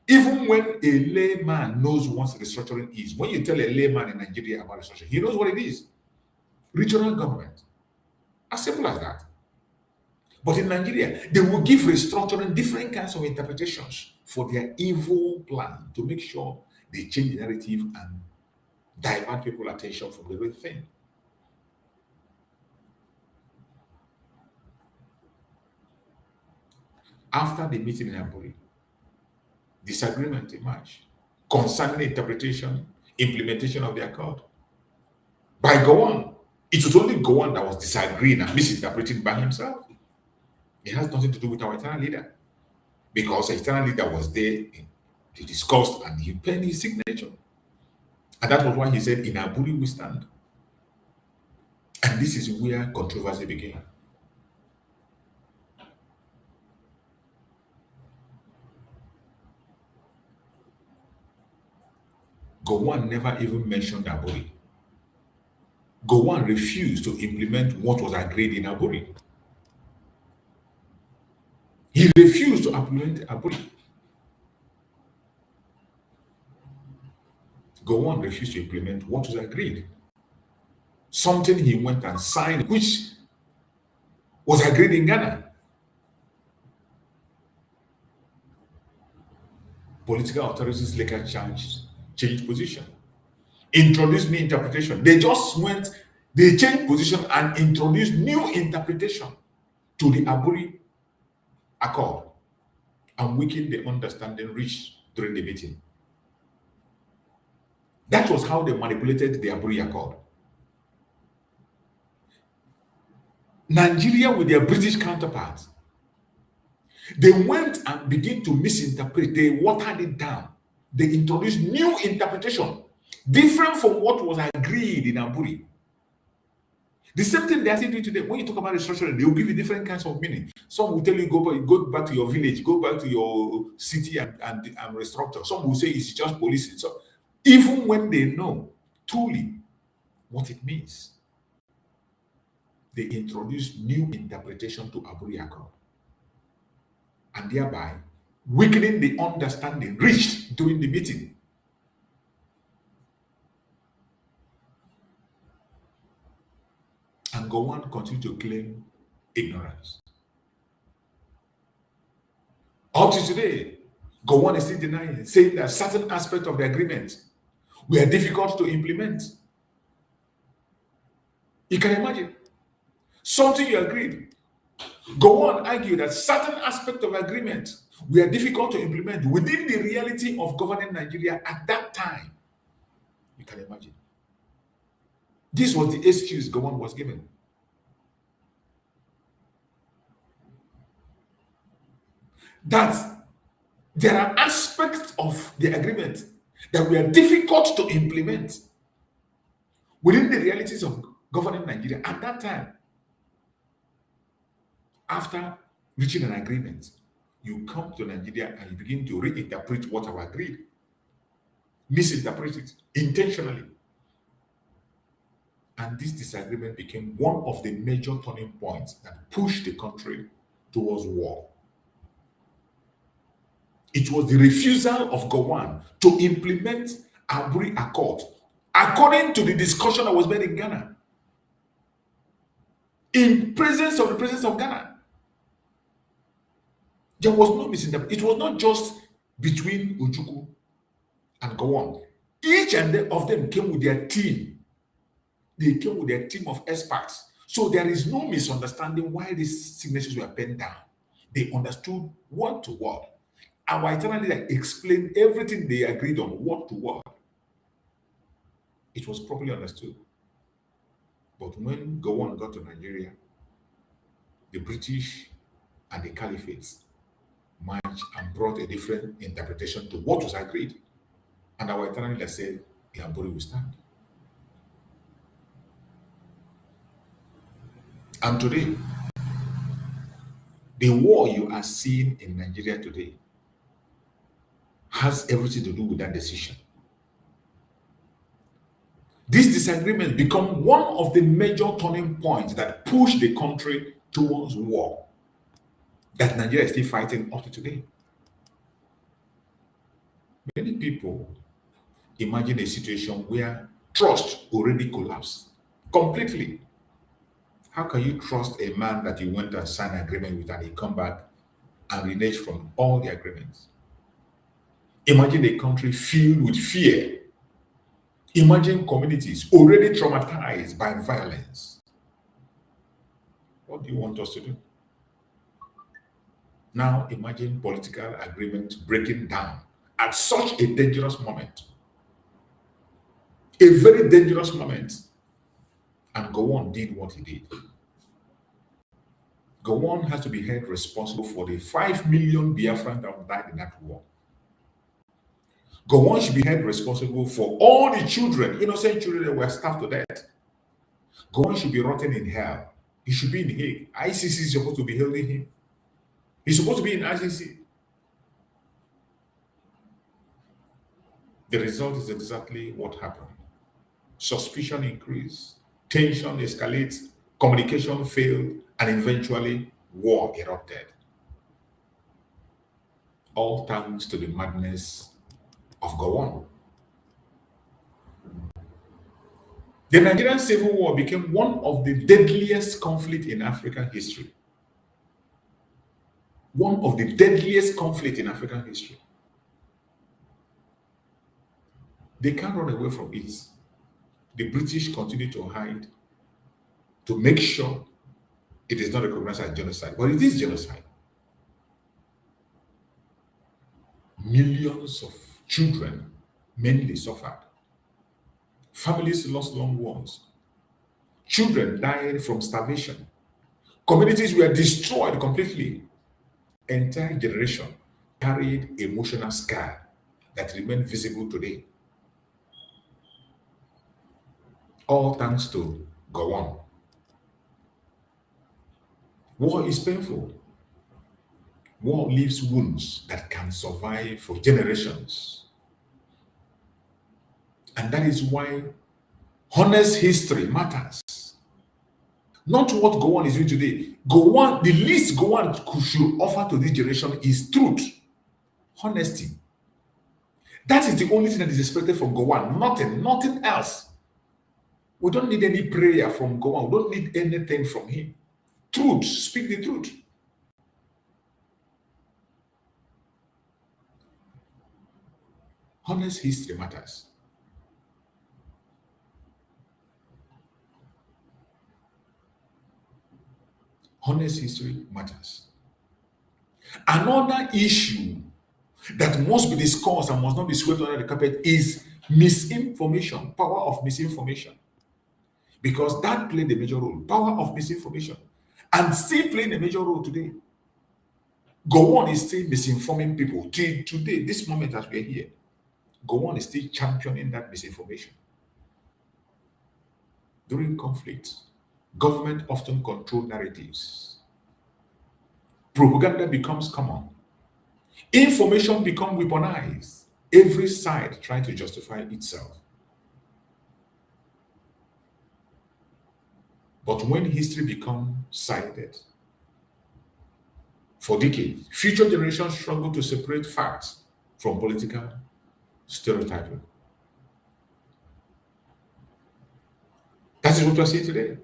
Even when a layman knows what restructuring is, when you tell a layman in Nigeria about restructuring, he knows what it is. Regional government. As simple as that. But in Nigeria, they will give restructuring different kinds of interpretations for their evil plan to make sure they change the narrative and divert people's attention from the real thing. After the meeting in Aburi, disagreement emerged concerning interpretation, implementation of the accord. By Gowon, it was only Gowon that was disagreeing and misinterpreting by himself. It has nothing to do with our eternal leader, because the eternal leader was there to discuss and he penned his signature. And that was why he said, in Aburi we stand. And this is where controversy began. Gowon never even mentioned Aburi. Gowon refused to implement what was agreed in Aburi. He refused to implement Aburi. Gowon refused to implement what was agreed. Something he went and signed, which was agreed in Ghana. Political authorities later changed position, introduced new interpretation. They changed position and introduced new interpretation to the Aburi Accord and weakened the understanding reached during the meeting. That was how they manipulated the Aburi Accord. Nigeria, with their British counterparts, they went and began to misinterpret. They watered it down. They introduced new interpretation, different from what was agreed in Aburi. The same thing they are still doing today. When you talk about restructuring, they will give you different kinds of meaning. Some will tell you go back to your village, go back to your city and restructure. Some will say it's just policing. So even when they know truly what it means, they introduce new interpretation to Aburi Accord, and thereby weakening the understanding reached during the meeting. And Gowon continued to claim ignorance. Up to today, Gowon is still denying, saying that certain aspects of the agreement were difficult to implement. You can imagine something you agreed. Gowon argued that certain aspects of agreement were difficult to implement within the reality of governing Nigeria at that time. You can imagine. This was the excuse Gowon was given. That there are aspects of the agreement that were difficult to implement within the realities of governing Nigeria at that time. After reaching an agreement, you come to Nigeria and you begin to reinterpret what I agreed, misinterpret it intentionally. And this disagreement became one of the major turning points that pushed the country towards war. It was the refusal of Gowon to implement Aburi Accord according to the discussion that was made in Ghana, in presence of the president of Ghana. There was no misinterpretation. It was not just between Ojukwu and Gowon. Each and of them came with their team. They came with their team of experts. So there is no misunderstanding why these signatures were penned down. They understood word to word. Our eternal leader explained everything they agreed on, word to word. It was properly understood. But when Gowon got to Nigeria, the British and the Caliphates marched and brought a different interpretation to what was agreed. And our eternal leader said, the Aburi will stand. And today, the war you are seeing in Nigeria today has everything to do with that decision. This disagreement become one of the major turning points that push the country towards war that Nigeria is still fighting up to today. Many people imagine a situation where trust already collapsed completely. How can you trust a man that you went and signed an agreement with and he come back and renege from all the agreements? Imagine a country filled with fear. Imagine communities already traumatized by violence. What do you want us to do? Now imagine political agreement breaking down at such a dangerous moment. A very dangerous moment. And Gowon did what he did. Gowon has to be held responsible for the 5 million Biafrans that died in that war. Gowon should be held responsible for all the children, innocent children that were starved to death. Gowon should be rotting in hell. He should be in Hague. ICC is supposed to be holding him. He's supposed to be in ICC. The result is exactly what happened. Suspicion increased, Tension escalates, communication failed, and eventually war erupted. All thanks to the madness of Gowon. The Nigerian Civil War became one of the deadliest conflicts in African history. One of the deadliest conflicts in African history. They can't run away from it. The British continue to hide to make sure it is not recognized as genocide, but it is genocide. Millions of children mainly suffered. Families lost loved ones. Children died from starvation. Communities were destroyed completely. Entire generation carried emotional scar that remain visible today. All thanks to Gowon. War is painful. War leaves wounds that can survive for generations. And that is why honest history matters. Not what Gowon is doing today. Gowon, the least Gowon should offer to this generation is truth, honesty. That is the only thing that is expected from Gowon. Nothing else. We don't need any prayer from Gowon. We don't need anything from him. Truth, speak the truth. Honest history matters. Honest history matters. Another issue that must be discussed and must not be swept under the carpet is misinformation, power of misinformation. Because that played a major role, power of misinformation, and still playing a major role today. Gowon is still misinforming people till today, this moment as we are here. Gowon is still championing that misinformation. During conflicts, government often control narratives. Propaganda becomes common. Information becomes weaponized. Every side trying to justify itself. But when history becomes sided, for decades, future generations struggle to separate facts from political stereotyping. That is what we are seeing today.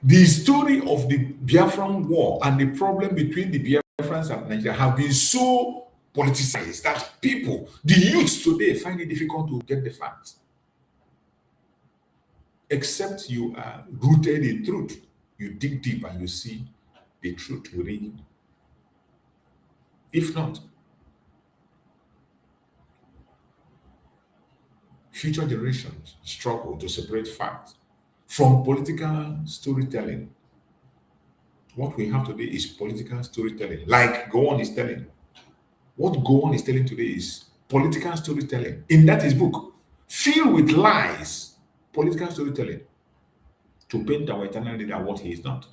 The story of the Biafran War and the problem between the Biafrans and Nigeria have been so politicized that people, the youths today, find it difficult to get the facts. Except you are rooted in truth. You dig deep and you see the truth within you. If not, future generations struggle to separate facts from political storytelling. What we have today is political storytelling, like Gowon is telling. What Gowon is telling today is political storytelling. In that his book, filled with lies, political storytelling, to paint our eternal leader what he is not,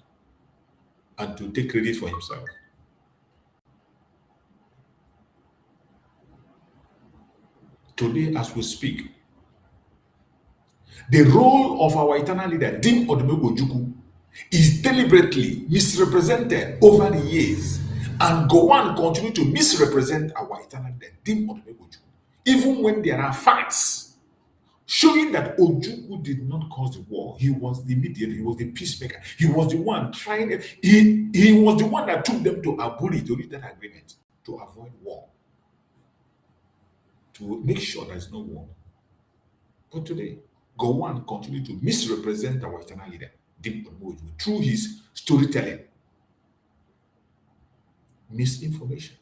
and to take credit for himself. Today, as we speak, the role of our eternal leader, Nnamdi Odimegwu Ojukwu, is deliberately misrepresented over the years, and Gowon continues to misrepresent our eternal leader, Nnamdi Odimegwu Ojukwu, even when there are facts showing that Ojukwu did not cause the war. He was the mediator, he was the peacemaker, he was the one trying it, he was the one that took them to Aburi to reach that agreement to avoid war, to make sure there is no war. But today, Gowon continues to misrepresent our eternal leader, Nnamdi Odimegwu Ojukwu, through his storytelling. Misinformation.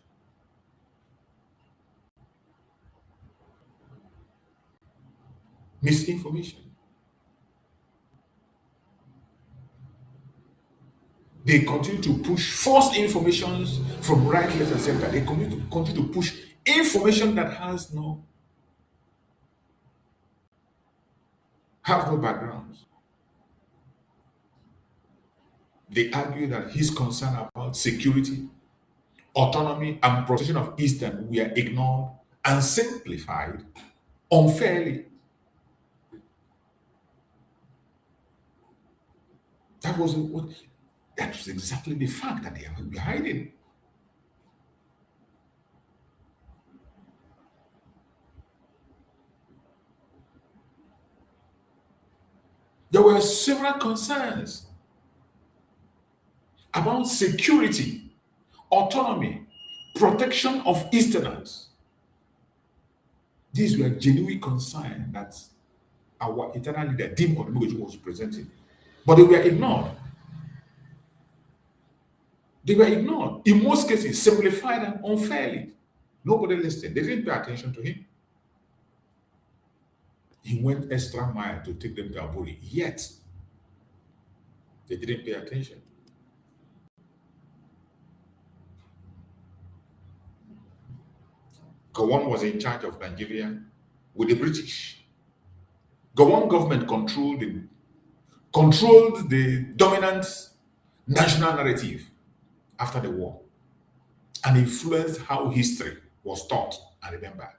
Misinformation. They continue to push false information from right, left, and center. They continue to push information that has no backgrounds. They argue that his concern about security, autonomy, and protection of Eastern were ignored and simplified unfairly. That was what. That was exactly the fact that they were hiding. There were several concerns about security, autonomy, protection of Easterners. These were genuine concerns that our eternal leader, Dim Odimegwu Ojukwu, was presenting. But they were ignored. They were ignored. In most cases, simplified and unfairly. Nobody listened. They didn't pay attention to him. He went extra mile to take them to Aburi. Yet, they didn't pay attention. Gowon was in charge of Nigeria with the British. Gowon government controlled the dominant national narrative after the war and influenced how history was taught and remembered.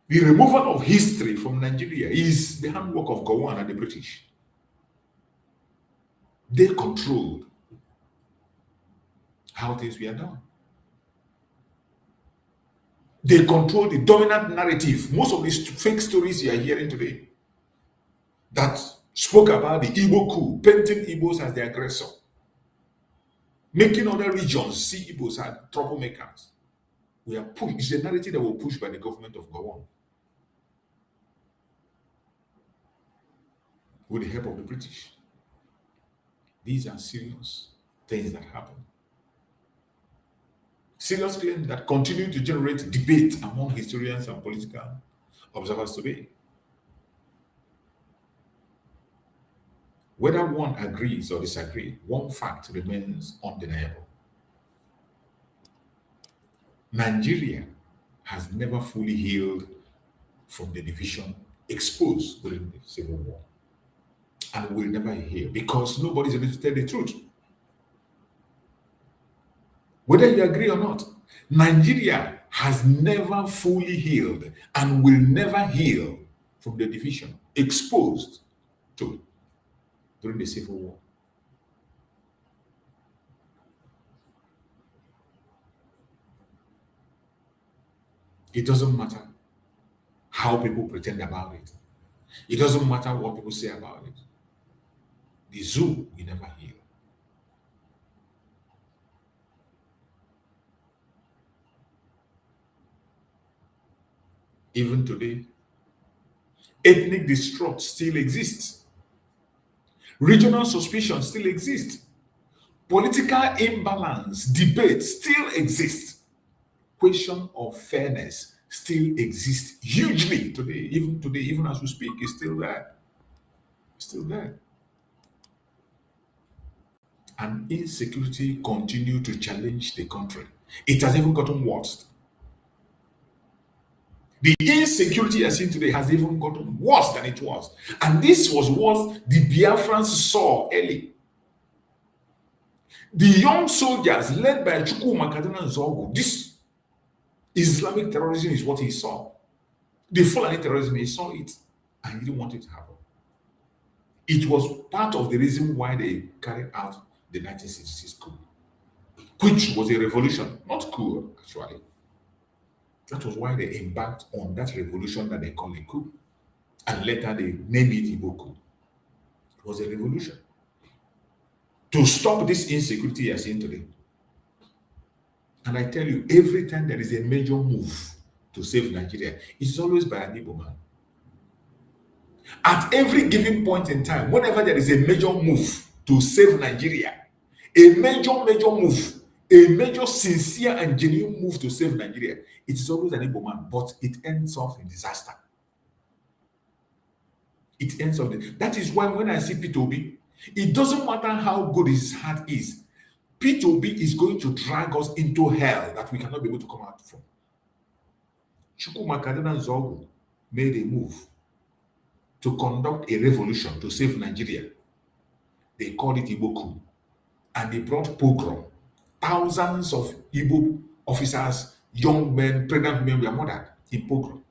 The removal of history from Nigeria is the handwork of Gowon and the British. They controlled how things were done. They control the dominant narrative. Most of these fake stories you are hearing today that spoke about the Igbo coup, painting Igbos as the aggressor, making other regions see Igbos as troublemakers. We are pushed. It's a narrative that was pushed by the government of Gowon with the help of the British. These are serious things that happen. Serious claims that continue to generate debate among historians and political observers today. Whether one agrees or disagrees, one fact remains undeniable. Nigeria has never fully healed from the division exposed during the Civil War and will never heal because nobody is able to tell the truth. Whether you agree or not, Nigeria has never fully healed and will never heal from the division exposed to during the Civil War. It doesn't matter how people pretend about it. It doesn't matter what people say about it. The zoo will never heal. Even today, ethnic distrust still exists. Regional suspicion still exists. Political imbalance, debate still exists. Question of fairness still exists hugely today. Even as we speak, it's still there. It's still there. And insecurity continues to challenge the country. It has even gotten worse. The insecurity I seen today has even gotten worse than it was. And this was what the Biafrans saw early. The young soldiers led by Chukwuemeka Odimegwu, this Islamic terrorism is what he saw. The Fulani terrorism, he saw it and he didn't want it to happen. It was part of the reason why they carried out the 1966 coup, which was a revolution, not coup actually. That was why they embarked on that revolution that they call a coup. And later they named it Igbo coup. It was a revolution to stop this insecurity you're seeing today. And I tell you, every time there is a major move to save Nigeria, it is always by an Igbo man. At every given point in time, whenever there is a major move to save Nigeria, a major move, a major sincere and genuine move to save Nigeria, it is always an Igbo man, but it ends off in disaster. It ends off. That is why when I see P2B, it doesn't matter how good his heart is. P2B is going to drag us into hell that we cannot be able to come out from. Chukwuemeka Odimegwu made a move to conduct a revolution to save Nigeria. They called it Igbo coup. And they brought pogrom. Thousands of Igbo officers, young men, pregnant women were murdered in pogrom.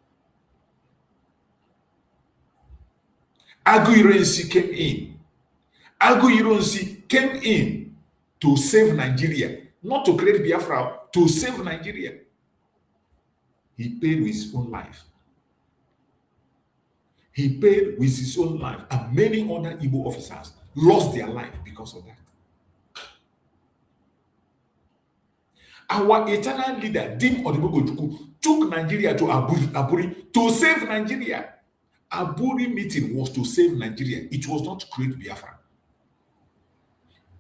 Aguiyi came in Aguiyi came in to save Nigeria, not to create Biafra, to save Nigeria. He paid with his own life. He paid with his own life, and many other Igbo officers lost their life because of that. Our eternal leader, Nnamdi Ojukwu, took Nigeria to Aburi to save Nigeria. Aburi meeting was to save Nigeria. It was not to create Biafra.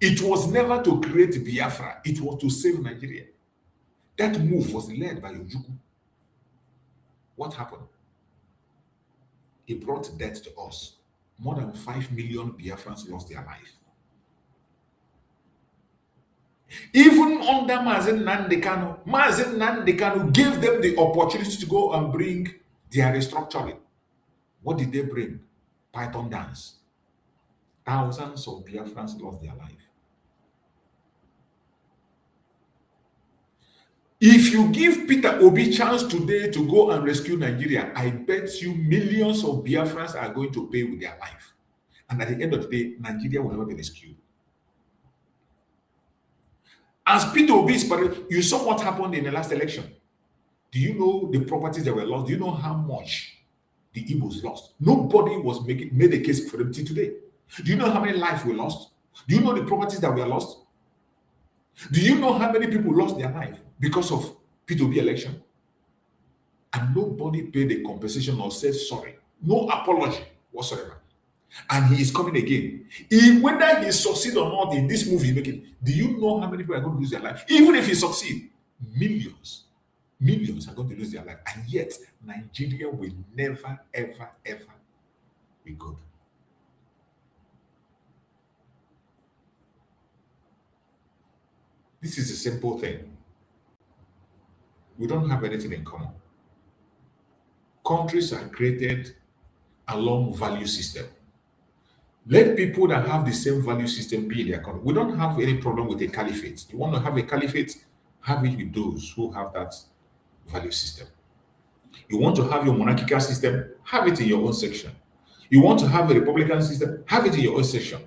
It was never to create Biafra. It was to save Nigeria. That move was led by Ojukwu. What happened? He brought death to us. More than 5 million Biafrans lost their life. Even under Nnamdi Kanu gave them the opportunity to go and bring their restructuring. What did they bring? Python dance. Thousands of Biafrans lost their life. If you give Peter Obi chance today to go and rescue Nigeria, I bet you millions of Biafrans are going to pay with their life. And at the end of the day, Nigeria will never be rescued. As Peter Obi is parade, you saw what happened in the last election. Do you know the properties that were lost? Do you know how much the Igbos lost? Nobody was made a case for them till today. Do you know how many lives were lost? Do you know the properties that were lost? Do you know how many people lost their life because of Peter Obi election? And nobody paid a compensation or said sorry. No apology whatsoever. And he is coming again. Whether he succeeds or not in this movie making, do you know how many people are going to lose their life? Even if he succeeds, millions are going to lose their life. And yet, Nigeria will never, ever, ever be good. This is a simple thing. We don't have anything in common. Countries are created along value system. Let people that have the same value system be in their country. We don't have any problem with a caliphate. You want to have a caliphate, have it with those who have that value system. You want to have your monarchical system, have it in your own section. You want to have a republican system, have it in your own section.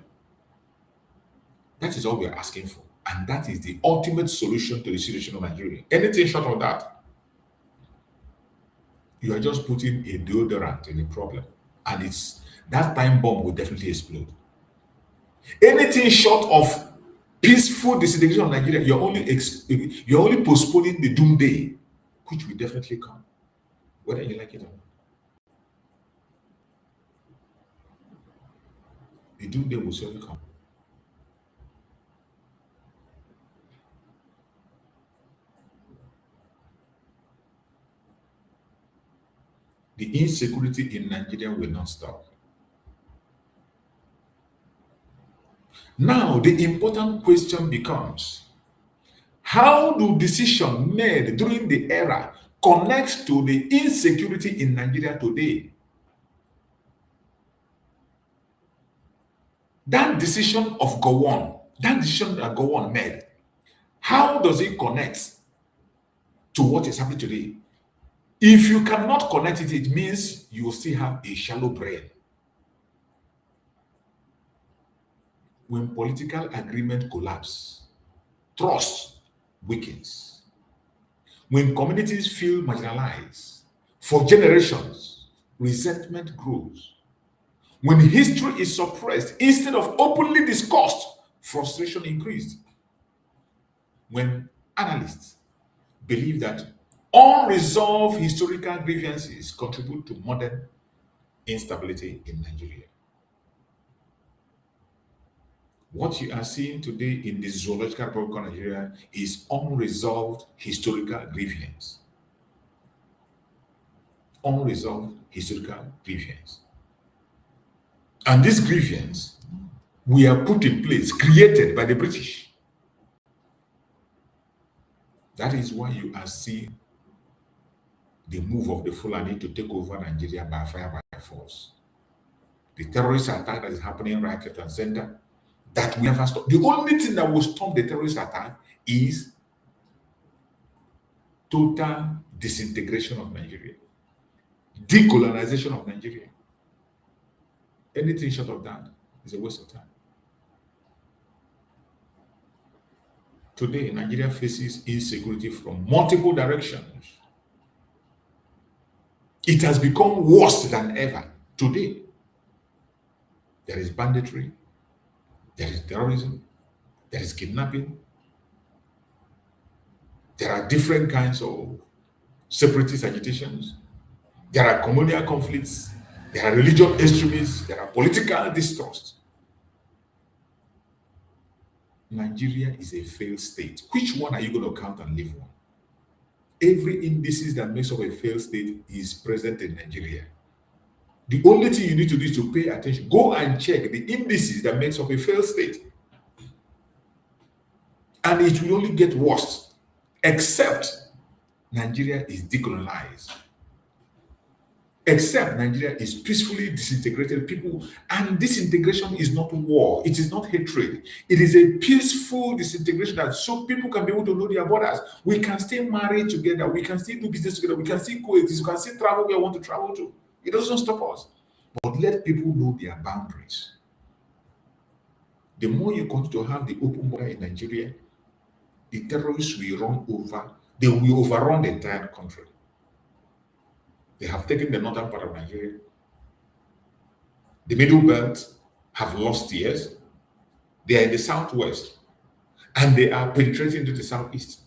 That is all we are asking for. And that is the ultimate solution to the situation of Nigeria. Anything short of that, you are just putting a deodorant in the problem. And that time bomb will definitely explode. Anything short of peaceful disintegration of Nigeria, you're only postponing the doomsday, which will definitely come, whether you like it or not. The doomsday will certainly come. The insecurity in Nigeria will not stop. Now, the important question becomes, how do decisions made during the era connect to the insecurity in Nigeria today? That decision of Gowon, that decision that Gowon made, how does it connect to what is happening today? If you cannot connect it, it means you will still have a shallow brain. When political agreement collapses, trust weakens. When communities feel marginalized for generations, resentment grows. When history is suppressed instead of openly discussed, frustration increased. When analysts believe that unresolved historical grievances contribute to modern instability in Nigeria. What you are seeing today in the zoological republic of Nigeria is unresolved historical grievance. Unresolved historical grievance. And this grievance were put in place, created by the British. That is why you are seeing the move of the Fulani to take over Nigeria by fire, by force. The terrorist attack that is happening right, left, and center, that we never stop. The only thing that will stop the terrorist attack is total disintegration of Nigeria, decolonization of Nigeria. Anything short of that is a waste of time. Today, Nigeria faces insecurity from multiple directions. It has become worse than ever. Today, there is banditry, there is terrorism, there is kidnapping, there are different kinds of separatist agitations, there are communal conflicts, there are religious extremists, there are political distrust. Nigeria is a failed state. Which one are you going to count and leave one? Every indices that makes up a failed state is present in Nigeria. The only thing you need to do is to pay attention. Go and check the indices that makes up a failed state. And it will only get worse, except Nigeria is decolonized. Except Nigeria is peacefully disintegrated people, and disintegration is not war, it is not hatred, it is a peaceful disintegration that so people can be able to know their borders. We can still marry together, we can still do business together, we can still coexist, we can still travel where we want to travel to. It doesn't stop us. But let people know their boundaries. The more you continue to have the open border in Nigeria, the terrorists will run over, they will overrun the entire country. They have taken the northern part of Nigeria. The middle belt have lost theirs. They are in the southwest. And they are penetrating into the southeast.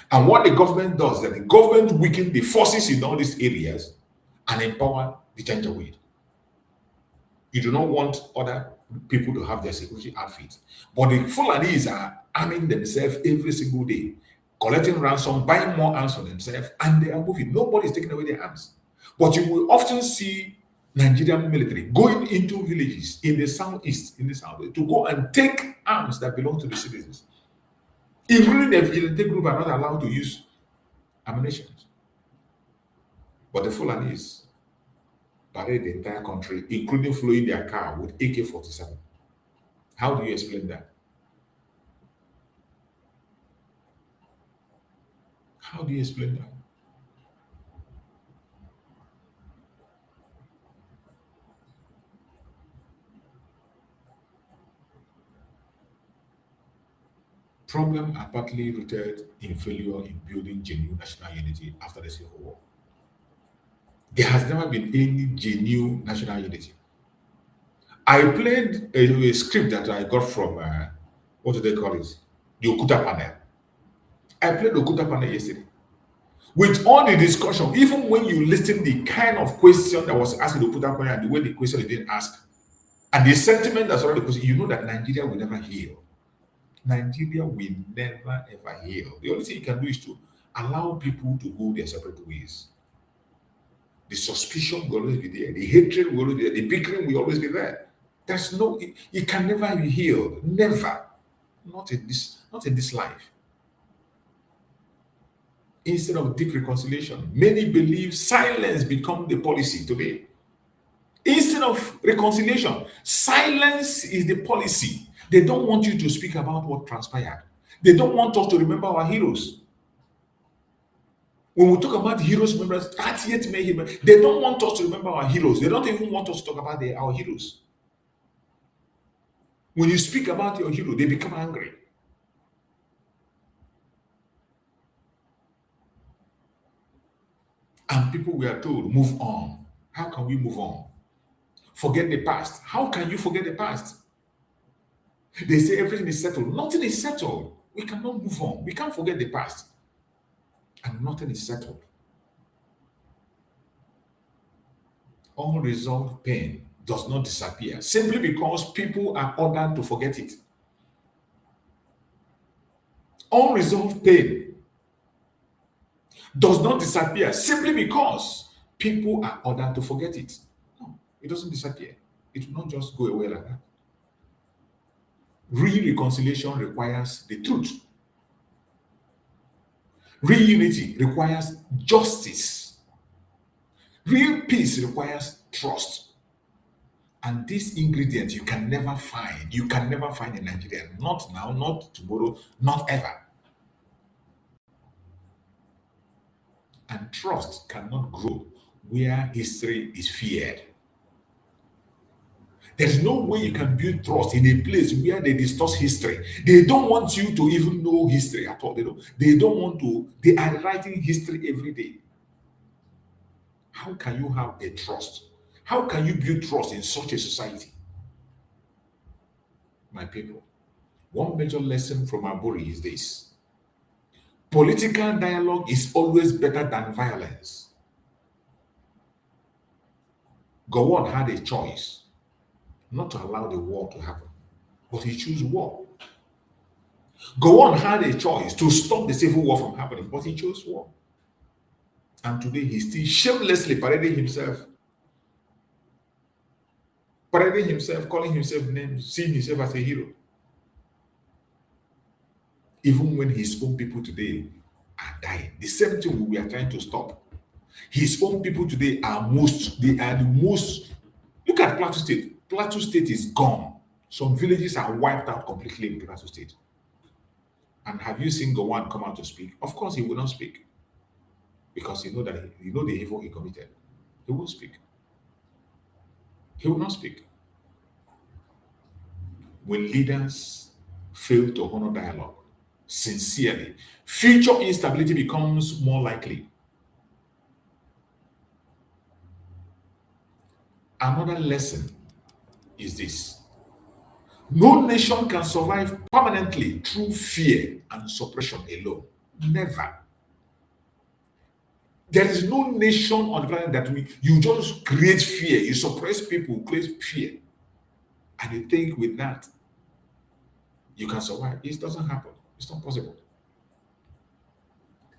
And what the government does is that the government weakens the forces in all these areas and empower the Janjaweed. You do not want other people to have their security outfits. But the Fulanis are arming themselves every single day, collecting ransom, buying more arms for themselves, and they are moving. Nobody is taking away their arms. But you will often see Nigerian military going into villages in the southeast, to go and take arms that belong to the citizens. Including the vigilante group are not allowed to use ammunition. But the Fulanis parade the entire country, including flowing their car with AK-47. How do you explain that? How do you explain that? Problems are partly rooted in failure in building genuine national unity after the Civil War. There has never been any genuine national unity. I played a script that I got from, what do they call it? The Okuta panel. I played the Okuta panel yesterday. With all the discussion, even when you listen the kind of question that was asked in the Okuta panel and the way the question is being asked, and the sentiment that's already question, you know that Nigeria will never heal. Nigeria will never ever heal. The only thing you can do is to allow people to go their separate ways. The suspicion will always be there. The hatred will always be there. The bickering will always be there. There's no, it can never be healed. Never. Not in this life. Instead of deep reconciliation, many believe silence becomes the policy today. Instead of reconciliation, silence is the policy. They don't want you to speak about what transpired. They don't want us to remember our heroes. When we talk about heroes, remember 30th May, they don't want us to remember our heroes. They don't even want us to talk about our heroes. When you speak about your hero, they become angry. And people were told, move on. How can we move on? Forget the past. How can you forget the past? They say everything is settled. Nothing is settled. We cannot move on. We can't forget the past. And nothing is settled. Unresolved pain does not disappear simply because people are ordered to forget it. Unresolved pain does not disappear simply because people are ordered to forget it. No, it doesn't disappear. It will not just go away like that. Real reconciliation requires the truth. Real unity requires justice. Real peace requires trust. And this ingredient you can never find. You can never find in Nigeria. Not now, not tomorrow, not ever. And trust cannot grow where history is feared. There's no way you can build trust in a place where they discuss history. They don't want you to even know history at all. They don't want to. They are writing history every day. How can you have a trust? How can you build trust in such a society? My people, one major lesson from Aburi is this: political dialogue is always better than violence. Gowon had a choice not to allow the war to happen, but he chose war. Gowon had a choice to stop the civil war from happening, but he chose war. And today he's still shamelessly parading himself, calling himself names, seeing himself as a hero. Even when his own people today are dying, the same thing we are trying to stop. His own people today are the most. Look at Plateau State. Plateau State is gone. Some villages are wiped out completely in Plateau State. And have you seen Gowon come out to speak? Of course, he will not speak. Because the evil he committed. He won't speak. He will not speak. When leaders fail to honor dialogue sincerely, future instability becomes more likely. Another lesson is this: no nation can survive permanently through fear and suppression alone. Never. There is no nation on the planet that you just create fear, you suppress people, create fear, and you think with that you can survive. It doesn't happen. It's not possible.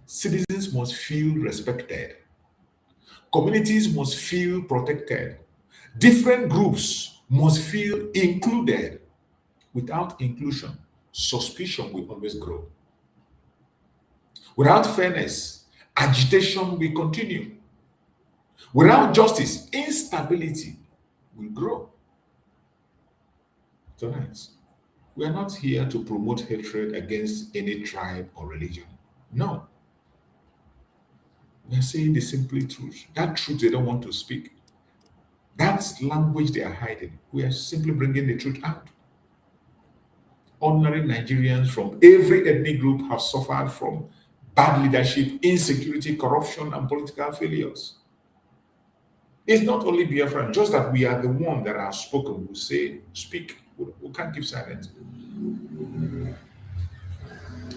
Citizens must feel respected. Communities must feel protected. Different groups must feel included. Without inclusion, suspicion will always grow. Without fairness, agitation will continue. Without justice, instability will grow. Tonight, we are not here to promote hatred against any tribe or religion. No. We are saying the simple truth. That truth they don't want to speak. That's language they are hiding. We are simply bringing the truth out. Ordinary Nigerians from every ethnic group have suffered from bad leadership, insecurity, corruption, and political failures. It's not only Biafra, just that we are the one that are spoken, who say, speak. We can't keep silent.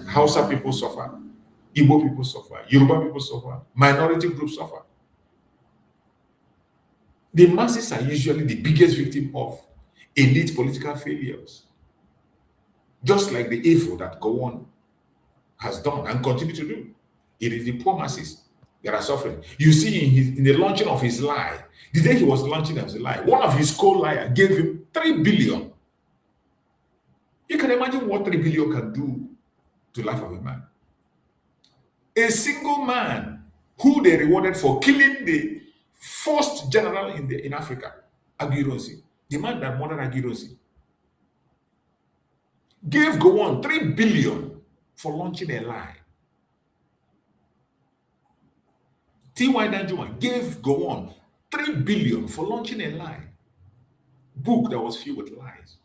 Hausa people suffer. Igbo people suffer. Yoruba people suffer. Minority groups suffer. The masses are usually the biggest victim of elite political failures. Just like the evil that Gowon has done and continue to do. It is the poor masses that are suffering. You see in the launching of his lie, the day he was launching his lie, one of his co-liars gave him 3 billion. You can imagine what 3 billion can do to the life of a man. A single man who they rewarded for killing the first general in Africa, Aguironsi, the man that murdered Aguironsi, gave Gowon 3 billion for launching a lie. T.Y. Danjuma gave Gowon 3 billion for launching a lie. Book that was filled with lies.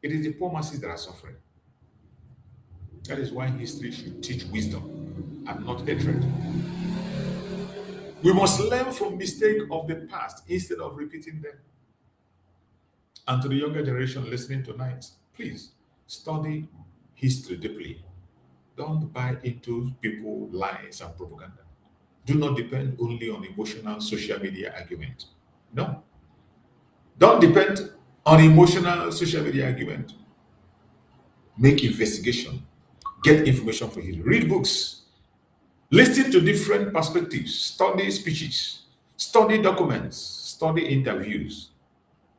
It is the poor masses that are suffering. That is why history should teach wisdom and not hatred. We must learn from mistakes of the past instead of repeating them. And to the younger generation listening tonight, please study history deeply. Don't buy into people's lies and propaganda. Do not depend only on emotional social media argument. No. Don't depend on emotional social media argument. Make investigation. Get information from history. Read books. Listen to different perspectives. Study speeches. Study documents. Study interviews.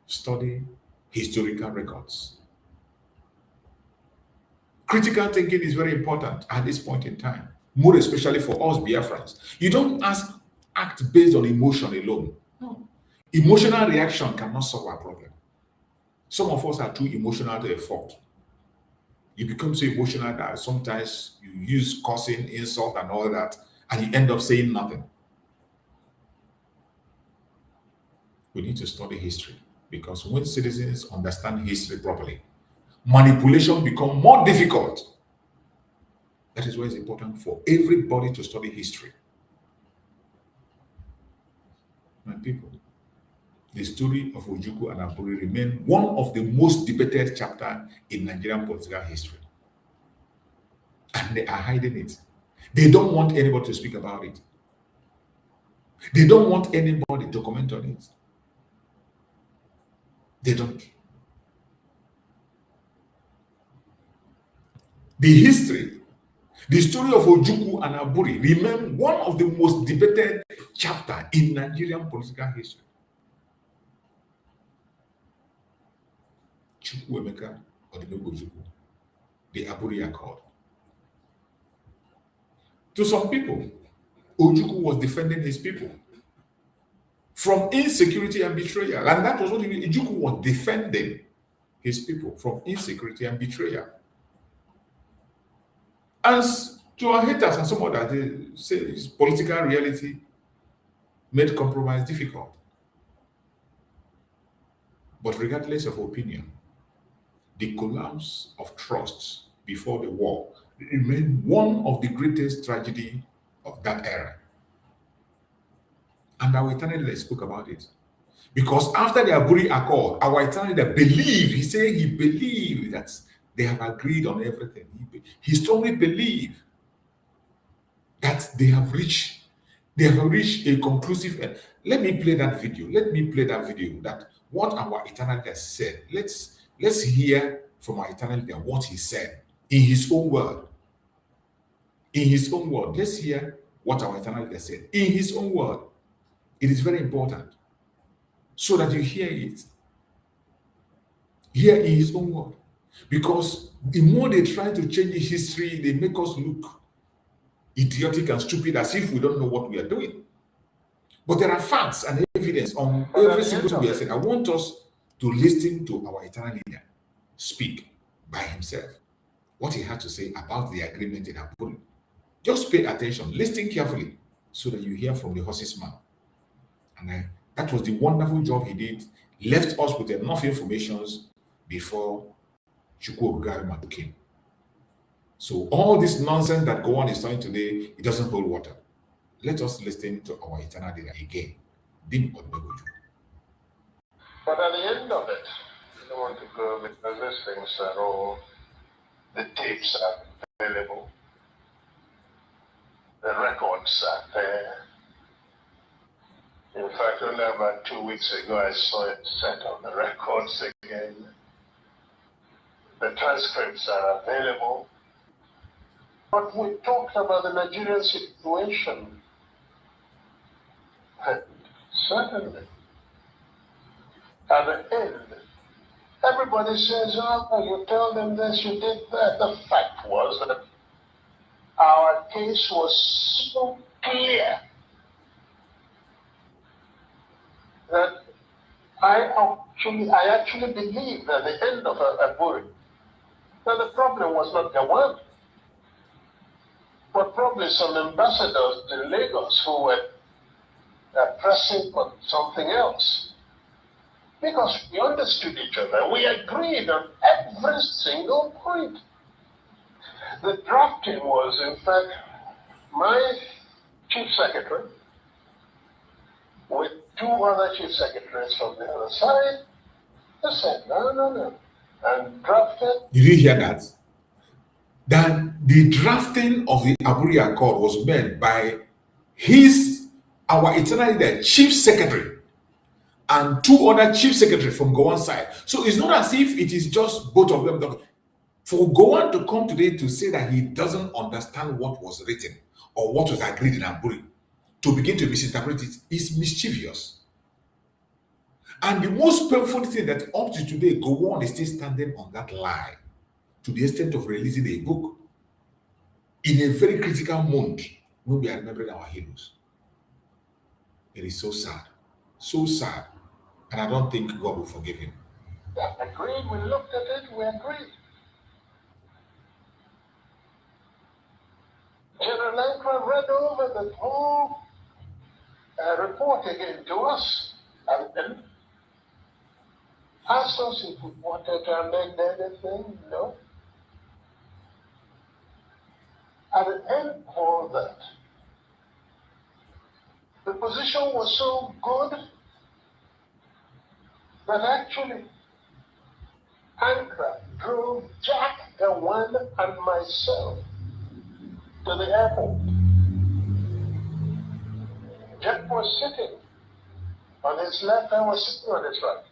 Study historical records. Critical thinking is very important at this point in time, more especially for us Biafrans. You don't act based on emotion alone. No. Emotional reaction cannot solve our problem. Some of us are too emotional to a fault. You become so emotional that sometimes you use cursing, insult, and all that, and you end up saying nothing. We need to study history Because when citizens understand history properly, manipulation becomes more difficult. That is why it's important for everybody to study history. My people, the story of Ojukwu and Aburi remain one of the most debated chapters in Nigerian political history. And they are hiding it. They don't want anybody to speak about it. They don't want anybody to comment on it. They don't. The story of Ojukwu and Aburi remain one of the most debated chapters in Nigerian political history. Chukwuemeka Odimegwu Ojukwu, the Aburi Accord. To some people, Ojukwu was defending his people from insecurity and betrayal. And that was what Ojukwu was defending his people from insecurity and betrayal. As to our haters and some others, they say his political reality made compromise difficult. But regardless of opinion, the collapse of trust before the war remained one of the greatest tragedy of that era. And our eternal leader spoke about it. Because after the Aburi Accord, our eternal leader believed, he said he believed that they have agreed on everything. He strongly believed that they have reached a conclusive end. Let me play that video. That what our eternal leader said. Let's hear from our eternal leader what he said in his own word. In his own word. Let's hear what our eternal leader said in his own word. It is very important so that you hear it. Hear in his own word. Because the more they try to change history, they make us look idiotic and stupid as if we don't know what we are doing. But there are facts and evidence on every single thing we are saying. I want us to listen to our eternal leader speak by himself what he had to say about the agreement in Aburi. Just pay attention, listen carefully so that you hear from the horse's mouth. And that was the wonderful job he did, left us with enough information before Chukwuemeka Odimegwu came. So all this nonsense that Gowon is saying today, it doesn't hold water. Let us listen to our eternal leader again, Dim Odimegwu Ojukwu. But at the end of it, I don't want to go because these things are all, the tapes are available, the records are there. In fact, only about 2 weeks ago, I saw it set on the records again. The transcripts are available. But we talked about the Nigerian situation. And certainly, at the end, everybody says, oh, you tell them this, you did that. The fact was that our case was so clear that I actually believe at the end of Aburi that the problem was not Gowon, but probably some ambassadors in Lagos who were pressing for something else. Because we understood each other, we agreed on every single point. The drafting was, in fact, my chief secretary with 2 other chief secretaries from the other side. They said, no, and drafted. Did you hear that? That the drafting of the Aburi Accord was made by our eternal leader, chief secretary, and 2 other chief secretaries from Gowon's side. So it's not as if it is just both of them. For Gowon to come today to say that he doesn't understand what was written or what was agreed in Aburi, to begin to misinterpret it, is mischievous. And the most painful thing that up to today, Gowon is still standing on that lie to the extent of releasing a book in a very critical moment when we are remembering our heroes. It is so sad, and I don't think God will forgive him. Agreed, we looked at it, we agreed. General Gowon read over the whole report again to us, and then asked us if we wanted to amend anything. No. At the end of all that, the position was so good that actually Ankara drove Jack, Gowon, and myself to the airport. Jack was sitting on his left, I was sitting on his right.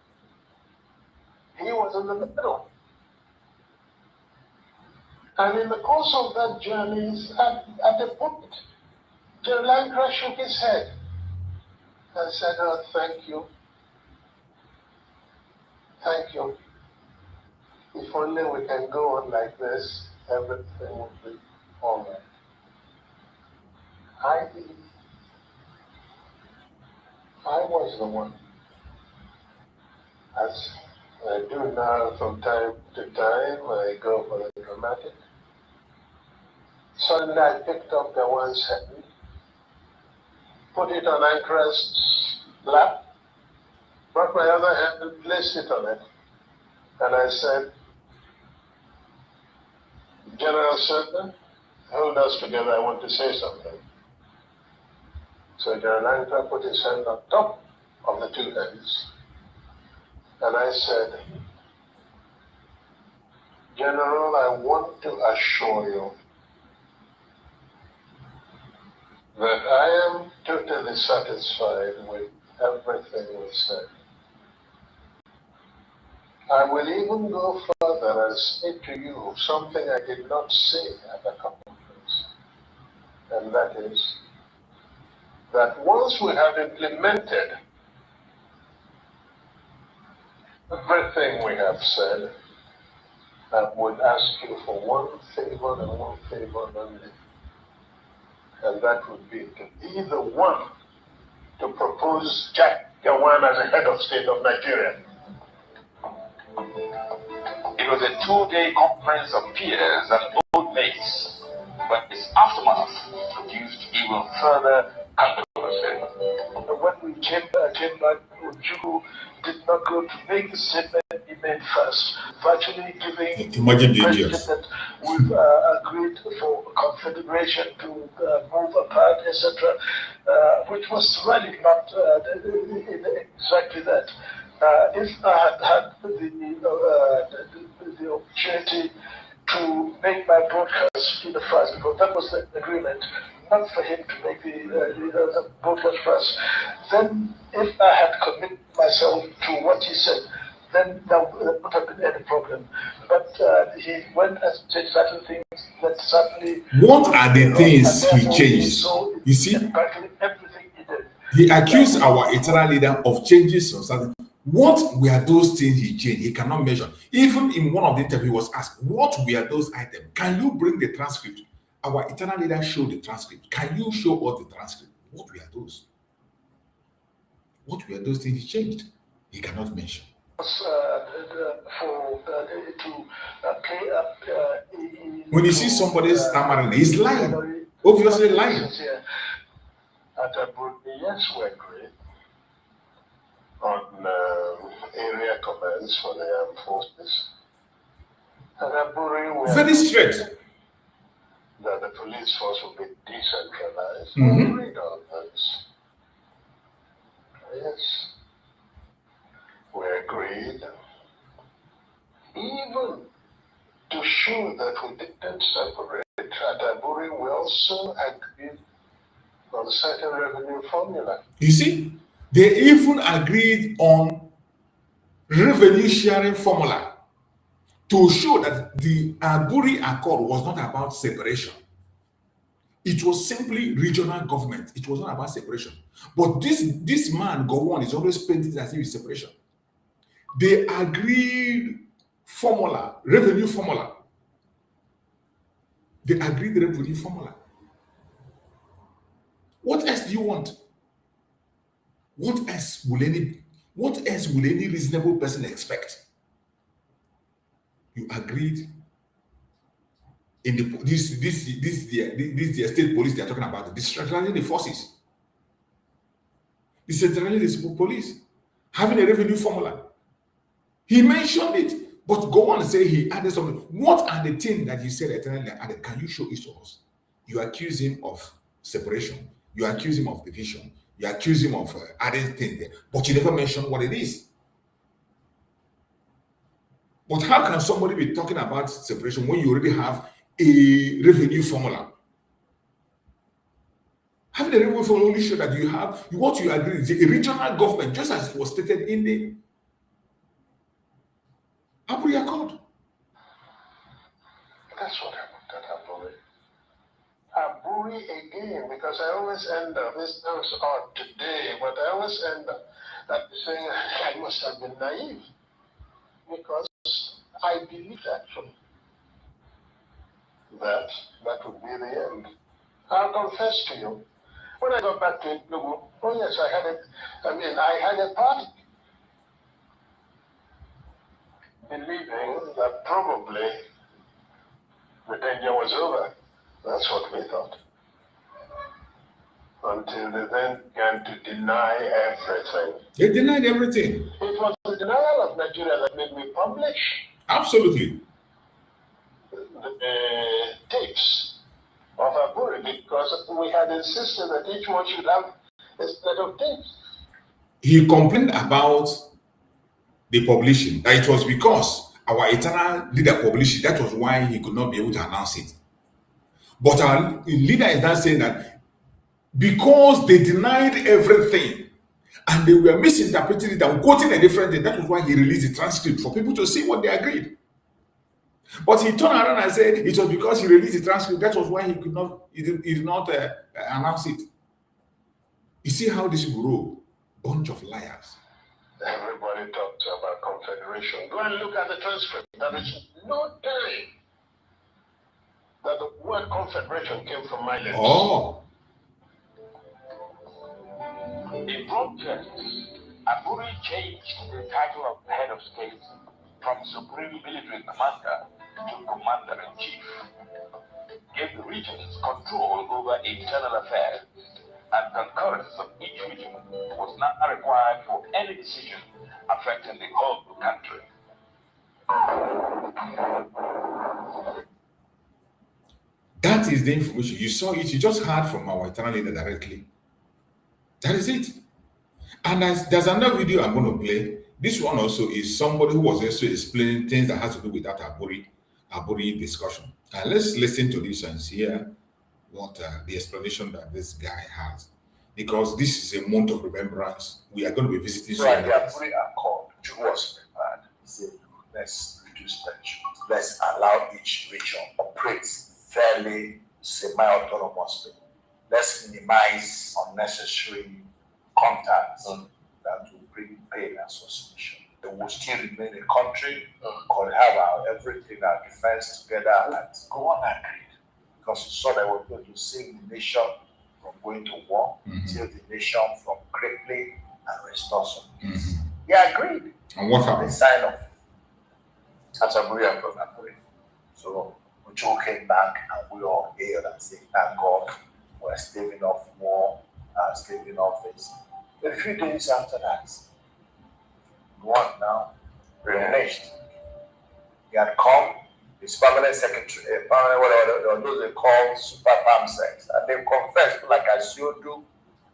He was in the middle. And in the course of that journey, at the point, General Ankara shook his head and said, "Oh, thank you. Thank you. If only we can go on like this, everything will be all right." I was the one, as I do now from time to time, I go for the dramatic. Suddenly I picked up Gowon's hand, put it on Ankara's lap, brought my other hand and placed it on it. And I said, "General Sir, hold us together, I want to say something." So General Ankara put his hand on top of the two hands. And I said, "General, I want to assure you that I am totally satisfied with everything we said. I will even go further and say to you something I did not say at the conference. And that is that once we have implemented everything we have said, I would ask you for one favor and one favor only. And that would be to be the one to propose Jack Gowon as a head of state of Nigeria." It was a 2-day conference of peers and old mates, but its aftermath produced even further controversy. When we came back, Ojukwu did not go to make the statement he made first, virtually giving the impression that we've agreed for confederation to move apart, etc., which was really not exactly that. If I had had the opportunity to make my broadcast in the first, because that was the agreement, not for him to make the broadcast first, then if I had committed myself to what he said, then there would have been any problem. But he went and said certain things that certainly... What are the things he changed? So you see? Practically everything he did. He accused our eternal leader of changes or something. What were those things he changed? He cannot measure. Even in one of the interviews, he was asked, what were those items? Can you bring the transcript? Our eternal leader showed the transcript. Can you show us the transcript? What were those? What were those things he changed? He cannot mention. When you see somebody stammering, he's lying. Obviously lying. At Aburi, yes, we agree on area commands for the armed forces. At Aburi, we very straight. That the police force will be decentralized. Mm-hmm. We read all those. Yes. We agreed. Even to show that we didn't separate at Aburi, we also agreed on certain revenue formula. You see, they even agreed on revenue sharing formula to show that the Aburi Accord was not about separation. It was simply regional government. It was not about separation. But this man, Gowon, is always painted as if it's separation. They agreed formula, revenue formula. They agreed the revenue formula. What else do you want? What else will any reasonable person expect? You agreed in the state police they are talking about, decentralizing the forces, decentralizing the police, having a revenue formula. He mentioned it, but go on and say he added something. What are the things that he said eternally added? Can you show it to us? You accuse him of separation. You accuse him of division. You accuse him of adding things there, but you never mention what it is. But how can somebody be talking about separation when you already have a revenue formula? Having a revenue formula only shows that you have what you agree is a regional government, just as it was stated in the Aburi Accord. That's what happened at Aburi. Aburi again, because I always end up, this sounds odd today, but I always end up saying I must have been naive, because I believed actually that would be the end. I'll confess to you, when I got back to Igbo, oh yes, I had a party believing that probably the danger was over. That's what we thought. Until they then began to deny everything. They denied everything. It was the denial of Nigeria that made me publish Absolutely. the tapes of Aburi, because we had insisted that each one should have a set of tapes. He complained about the publishing, that it was because our eternal leader published it. That was why he could not be able to announce it. But our leader is now saying that because they denied everything and they were misinterpreting it and quoting a different thing, that was why he released the transcript for people to see what they agreed. But he turned around and said it was because he released the transcript, that was why he did not announce it. You see how this grow? Bunch of liars. Everybody talked about confederation. Go and look at the transcript. There is no time that the word confederation came from my lips. Oh. In protest, Aburi changed the title of head of state from Supreme Military Commander to Commander-in-Chief, gave the regions control over internal affairs, and concurrence of each region was not required for any decision affecting the whole country. That is the information. You saw it, you just heard from our eternal leader directly. That is it. And there's another video I'm going to play. This one also is somebody who was also explaining things that has to do with that Aburi discussion. Let's listen to this and hear what the explanation that this guy has. Because this is a month of remembrance. We are going to be visiting. So at the Aburi Accord, which was prepared, he said, let's reduce tension. Let's allow each region operate fairly, semi-autonomously. Let's minimize unnecessary contacts that will bring pain and suspicion. They will still remain a country, could have everything, our defense together, and Gowon agreed. Because he saw that we're going to save the nation from going to war, save the nation from crippling, and restore some peace. He agreed. And what happened? They signed off. That's Aburi Accord. So Ojukwu came back and we all hailed and said, thank God, we're staving off war, staving off this. A few days after that, Gowon now reneged. He had come, his permanent secretary, those they call super palm sex, and they confessed, people like Asiodu,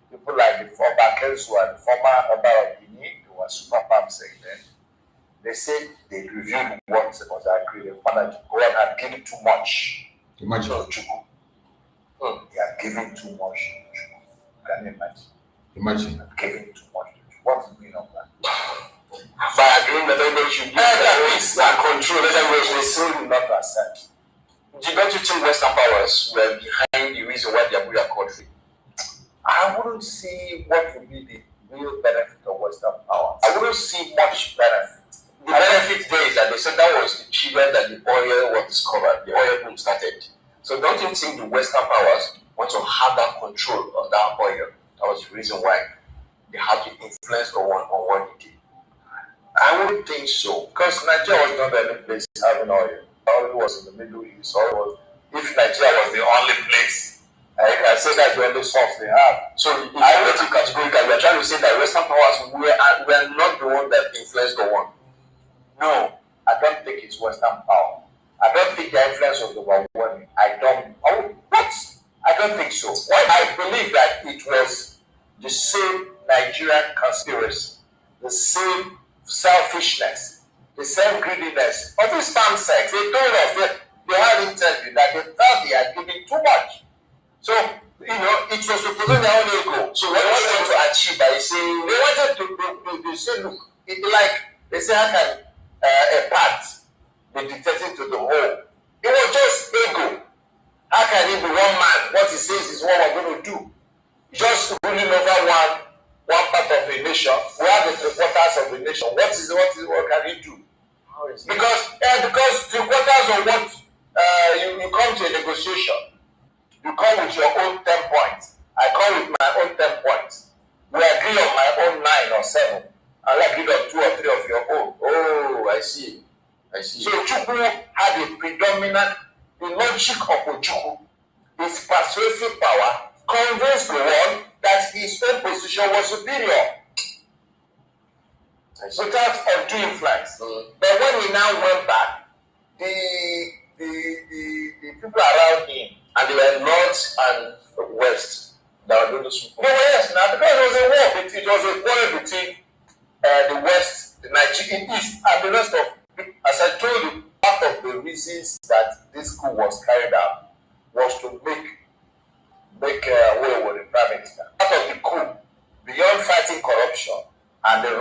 people like the former Kensu and the former Oba of Guinea, who were super palm sex then. They said they reviewed what was agreed. The father Gowon had given too much. Imagine. To Ojukwu. He had given too much to Ojukwu. Can you imagine? Imagine. He had given too much to Ojukwu. What's the meaning of that? By agreeing that everybody should be and control, let everybody They still did not accept. Don't you think Western powers were behind the reason why the Aburi Accord failed? I wouldn't see what would be the real benefit of Western power. I wouldn't see much benefit. The benefit there is that they said that was the period that the oil was discovered, the oil boom started. So don't you think the Western powers want to have that control of that oil? That was the reason why they had to influence on what he did. I wouldn't think so, because Nigeria was not the only place having oil. Oil was in the Middle East. If Nigeria was the only place, I say that's the only source they have. So I don't think categorically we are trying to say that Western powers were not the one that influenced Gowon. No, I don't think it's Western power. I don't think the influence of the Gowon. I don't think so. Why? I believe that it was the same Nigerian conspiracy, the same selfishness, the same greediness. Of this farm sex, they told us that they had interview that they felt they had given too much. So, it was to present their own ego. So what they wanted to achieve by saying, they wanted to say, look, they say, how can a part be dictated to the whole? It was just ego. How can it be one man? What he says is what we're going to do. Just ruling over one part of a nation. We have the 3/4 of the nation. What can he do? Because 3/4 of what you come to a negotiation. You come with your own 10 points. I come with my own 10 points. We agree on my own 9 or 7. I'll agree on 2 or 3 of your own. Oh, I see. So Chukwu had a predominant, the logic of Ojukwu, his persuasive power, convinced Gowon that his own position was superior. Without undue influence. But when he now went back, the people around him, and they were north and west, that were doing this. No, yes, now because it was a war, it was a quarrel between the west, the Nigerian east, and the rest of. As I told you, part of the reasons that this coup was carried out was to make Awolowo the prime minister. Part of the coup, beyond fighting corruption and the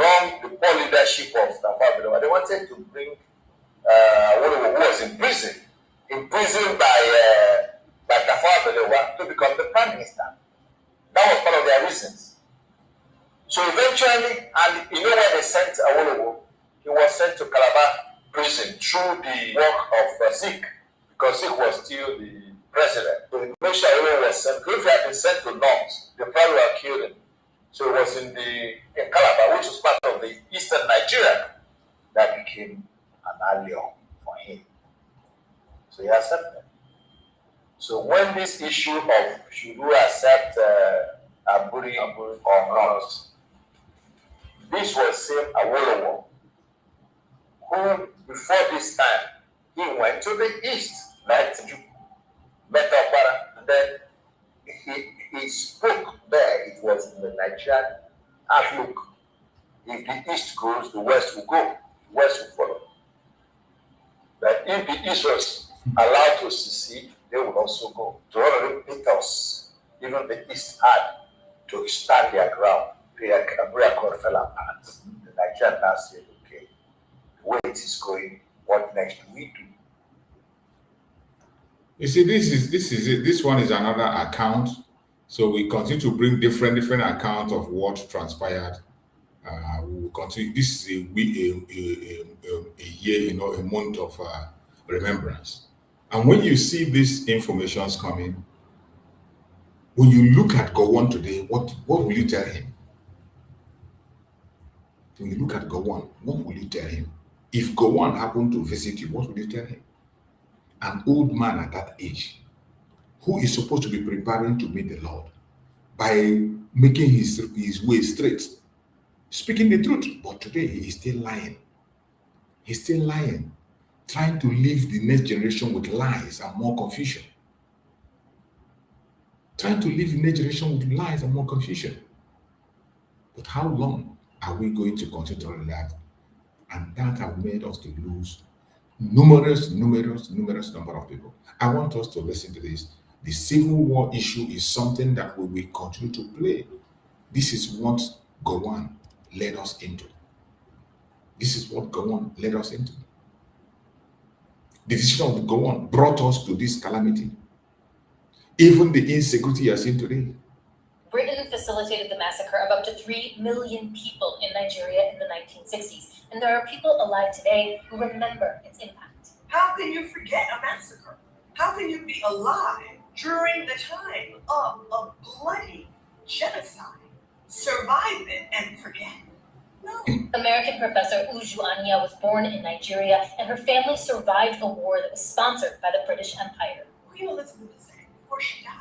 poor leadership of Tafawa Balewa, they wanted to bring Awolowo, who was imprisoned by Tafawa Balewa, to become the prime minister. That was part of their reasons. So eventually, and you know where they sent Awolowo? He was sent to Calabar prison through the work of Zik, because Zik was still the president. So the nation was sent. If he had been sent to North, they probably would have killed him. So it was in Calabar, which was part of the eastern Nigeria, that became an ally for him. So he accepted. So when this issue of should we accept Aburi or not, this was same Awolowo, who before this time he went to the east, met Ekpa, and then he spoke there. It was in the Nigerian outlook. If the east goes, the west will go, the west will follow. That if the east was allowed to secede, they would also go. To already beat us, even the east had to stand their ground. The Aburi Accord fell apart. The Nigerian now said, okay, the way it is going, what next do we do? You see, this is it. This one is another account. So we continue to bring different accounts of what transpired. We will continue. This is a year, a month of remembrance. And when you see these informations coming, when you look at Gowon today, what will you tell him? When you look at Gowon, what will you tell him? If Gowon happened to visit you, what will you tell him? An old man at that age, who is supposed to be preparing to meet the Lord by making his way straight, speaking the truth, but today he is still lying. He's still lying, trying to leave the next generation with lies and more confusion. Trying to leave the next generation with lies and more confusion. But how long are we going to continue to relax? And that has made us to lose numerous number of people. I want us to listen to this. The civil war issue is something that we will continue to play. This is what Gowon led us into. This is what Gowon led us into. The decision of Gowon brought us to this calamity. Even the insecurity you are seeing today. Britain facilitated the massacre of up to 3 million people in Nigeria in the 1960s, and there are people alive today who remember its impact. How can you forget a massacre? How can you be alive during the time of a bloody genocide? Survive it and forget? No. American professor Uju Anya was born in Nigeria, and her family survived a war that was sponsored by the British Empire. Queen Elizabeth II, before she died,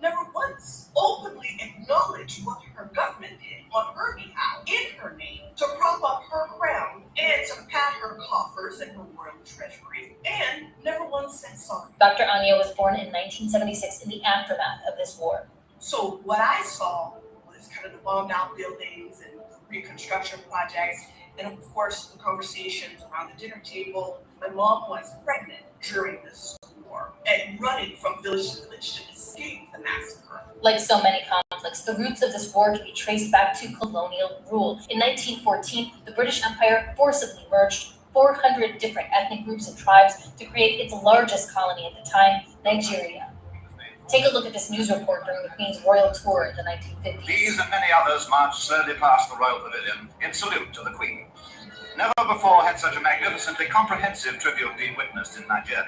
never once openly acknowledged what her government did on her behalf, in her name, to prop up her crown and to pat her cause. coffers and her royal treasury, and never once said sorry. Dr. Anya was born in 1976 in the aftermath of this war. So what I saw was kind of the bombed out buildings and reconstruction projects, and of course the conversations around the dinner table. My mom was pregnant during this war and running from village to village to escape the massacre. Like so many conflicts, the roots of this war can be traced back to colonial rule. In 1914, the British Empire forcibly merged 400 different ethnic groups and tribes to create its largest colony at the time, Nigeria. Take a look at this news report during the Queen's royal tour in the 1950s. These and many others marched slowly past the royal pavilion in salute to the Queen. Never before had such a magnificently comprehensive tribute been witnessed in Nigeria.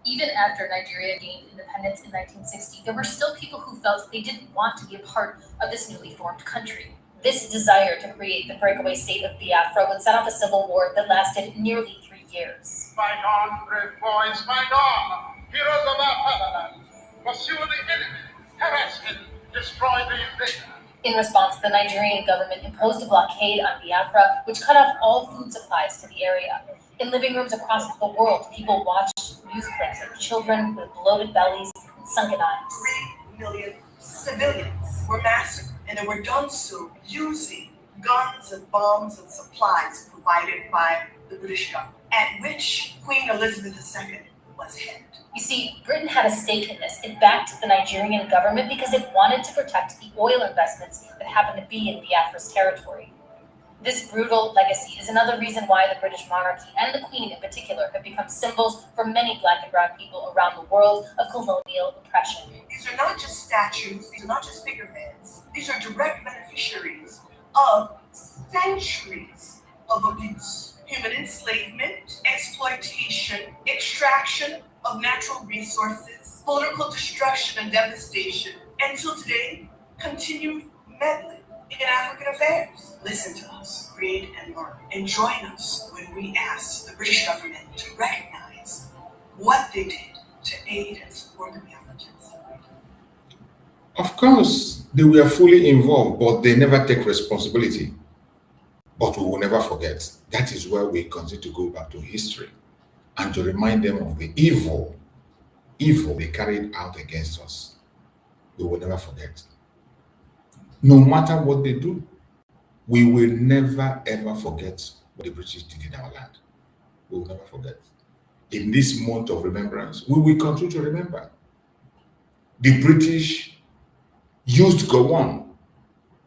Even after Nigeria gained independence in 1960, there were still people who felt they didn't want to be a part of this newly formed country. This desire to create the breakaway state of Biafra would set off a civil war that lasted nearly 3 years. Fight on, brave boys, fight on! Heroes of our fatherland! Pursue the enemy, harass him, destroy the invader. In response, the Nigerian government imposed a blockade on Biafra, which cut off all food supplies to the area. In living rooms across the world, people watched news clips of children with bloated bellies and sunken eyes. 3 million civilians were massacred, and they were done so using guns and bombs and supplies provided by the British government, at which Queen Elizabeth II was head. You see, Britain had a stake in this. It backed the Nigerian government because it wanted to protect the oil investments that happened to be in Biafra's territory. This brutal legacy is another reason why the British monarchy and the Queen in particular have become symbols for many Black and brown people around the world of colonial oppression. These are not just statues, these are not just figureheads. These are direct beneficiaries of centuries of abuse, human enslavement, exploitation, extraction of natural resources, political destruction and devastation, and till today, continued meddling in African affairs. Listen to us, read and learn, and join us when we ask the British government to recognize what they did to aid and support the Biafrans. Of course, they were fully involved, but they never take responsibility. But we will never forget. That is where we continue to go back to history and to remind them of the evil they carried out against us. We will never forget. No matter what they do, we will never ever forget what the British did in our land. We will never forget. In this month of remembrance, we will continue to remember. The British used Gowon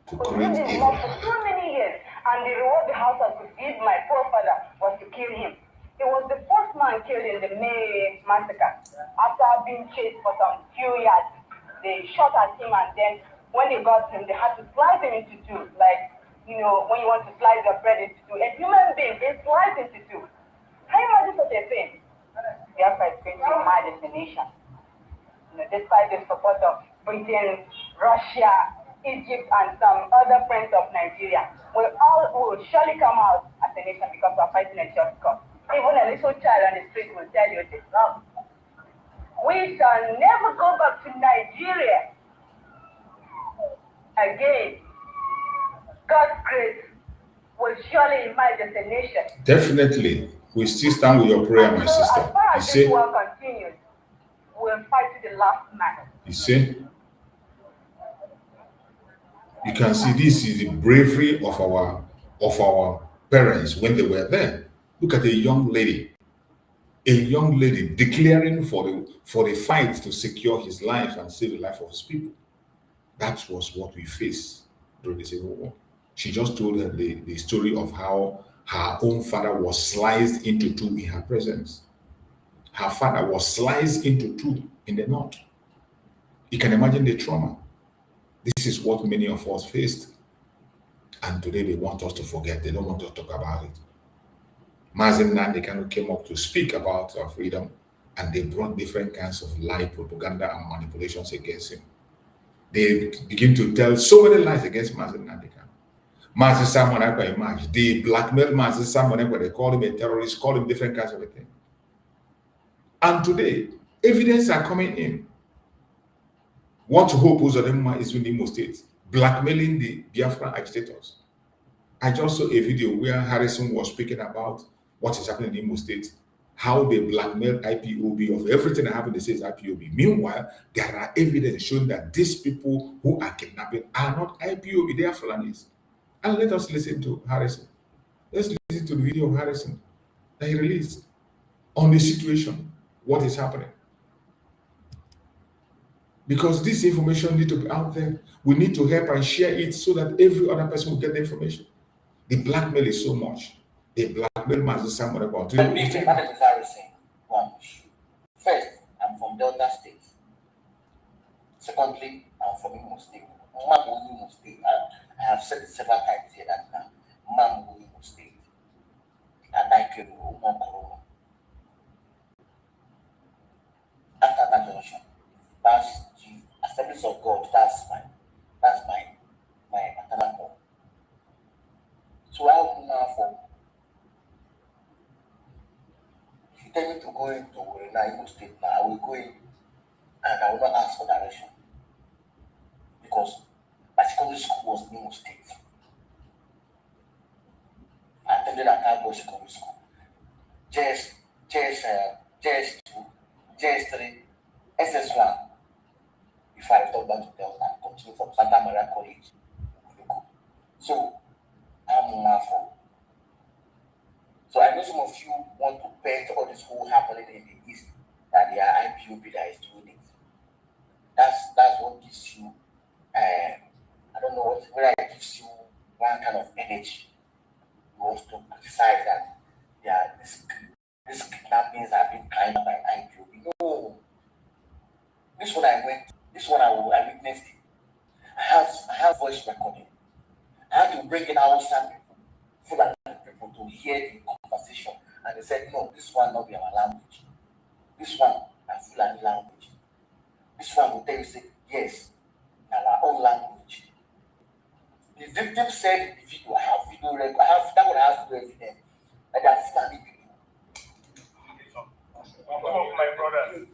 to create evil. For so many years, and the reward the house had received my forefather was to kill him. He was the first man killed in the May massacre. After being chased for some few yards, they shot at him, and then when they got him, they had to slice him into two. Like, you know, when you want to slice your bread into two. A human being, they slice into two. Can you imagine such a thing? Biafra is going to be my destination. You know, despite the support of Britain, Russia, Egypt, and some other friends of Nigeria, we all will surely come out as a nation because we're fighting a just cause. Even a little child on the street will tell you this. We shall never go back to Nigeria again. God's grace will surely emerge as a nation. Definitely. We still stand with your prayer, my sister. As far as this war continues, we'll fight to the last man. You see? You can see this is the bravery of our parents when they were there. Look at a young lady declaring for the fight to secure his life and save the life of his people. That was what we faced during the Civil War. She just told her the story of how her own father was sliced into two in her presence. Her father was sliced into two in the north. You can imagine the trauma. This is what many of us faced. And today they want us to forget. They don't want us to talk about it. Nnamdi Kanu came up to speak about our freedom, and they brought different kinds of lie, propaganda, and manipulations against him. They begin to tell so many lies against Nnamdi Kanu. Simon Ekpa emerged. They blackmailed Simon Ekpa. They called him a terrorist, called him different kinds of things. And today, evidence are coming in. What Hope Uzodinma is in the Imo State, blackmailing the Biafra agitators. I just saw a video where Harrison was speaking about what is happening in Imo State, how they blackmail IPOB of everything that happened, they say is IPOB. Meanwhile, there are evidence showing that these people who are kidnapping are not IPOB, they are Fulanis. And let us listen to Harrison. Let's listen to the video of Harrison that he released on the situation, what is happening. Because this information needs to be out there. We need to help and share it so that every other person will get the information. The blackmail is so much. The blackmail must be somewhere about Let me say, my name is Harrison. One issue. First, I'm from Delta State. Secondly, I'm from Imo State. Mamu Imo State. I have said it several times here that now, Mamu Imo State. And I came to Corona. After that junction, that's the Assemblies of God. That's my maternal home. So I will now for. If you tell me to go into Imo State now, I will go in and I will not ask for direction. Because my secondary school was in Imo State. I attended a Kanu secondary school. JS2, JS3, SS1. Before I returned back to Delta and continue from Santa Maria College. So I'm for. So I know some of you want to paint all this whole happening in the East that they are IPOB that is doing it. That's what gives you I don't know whether it gives you one kind of energy. You want to criticize that these kidnappings have been climbed by IPOB. No. This one I witnessed it. I have voice recording. I had to bring in our people for that people to hear the conversation. And they said, no, this one not be our language. This one is Fulani language. This one will tell you, say, yes, our own language. The victim said in the video, I have video record, I have video evidence, and they are Fulani people. My brother.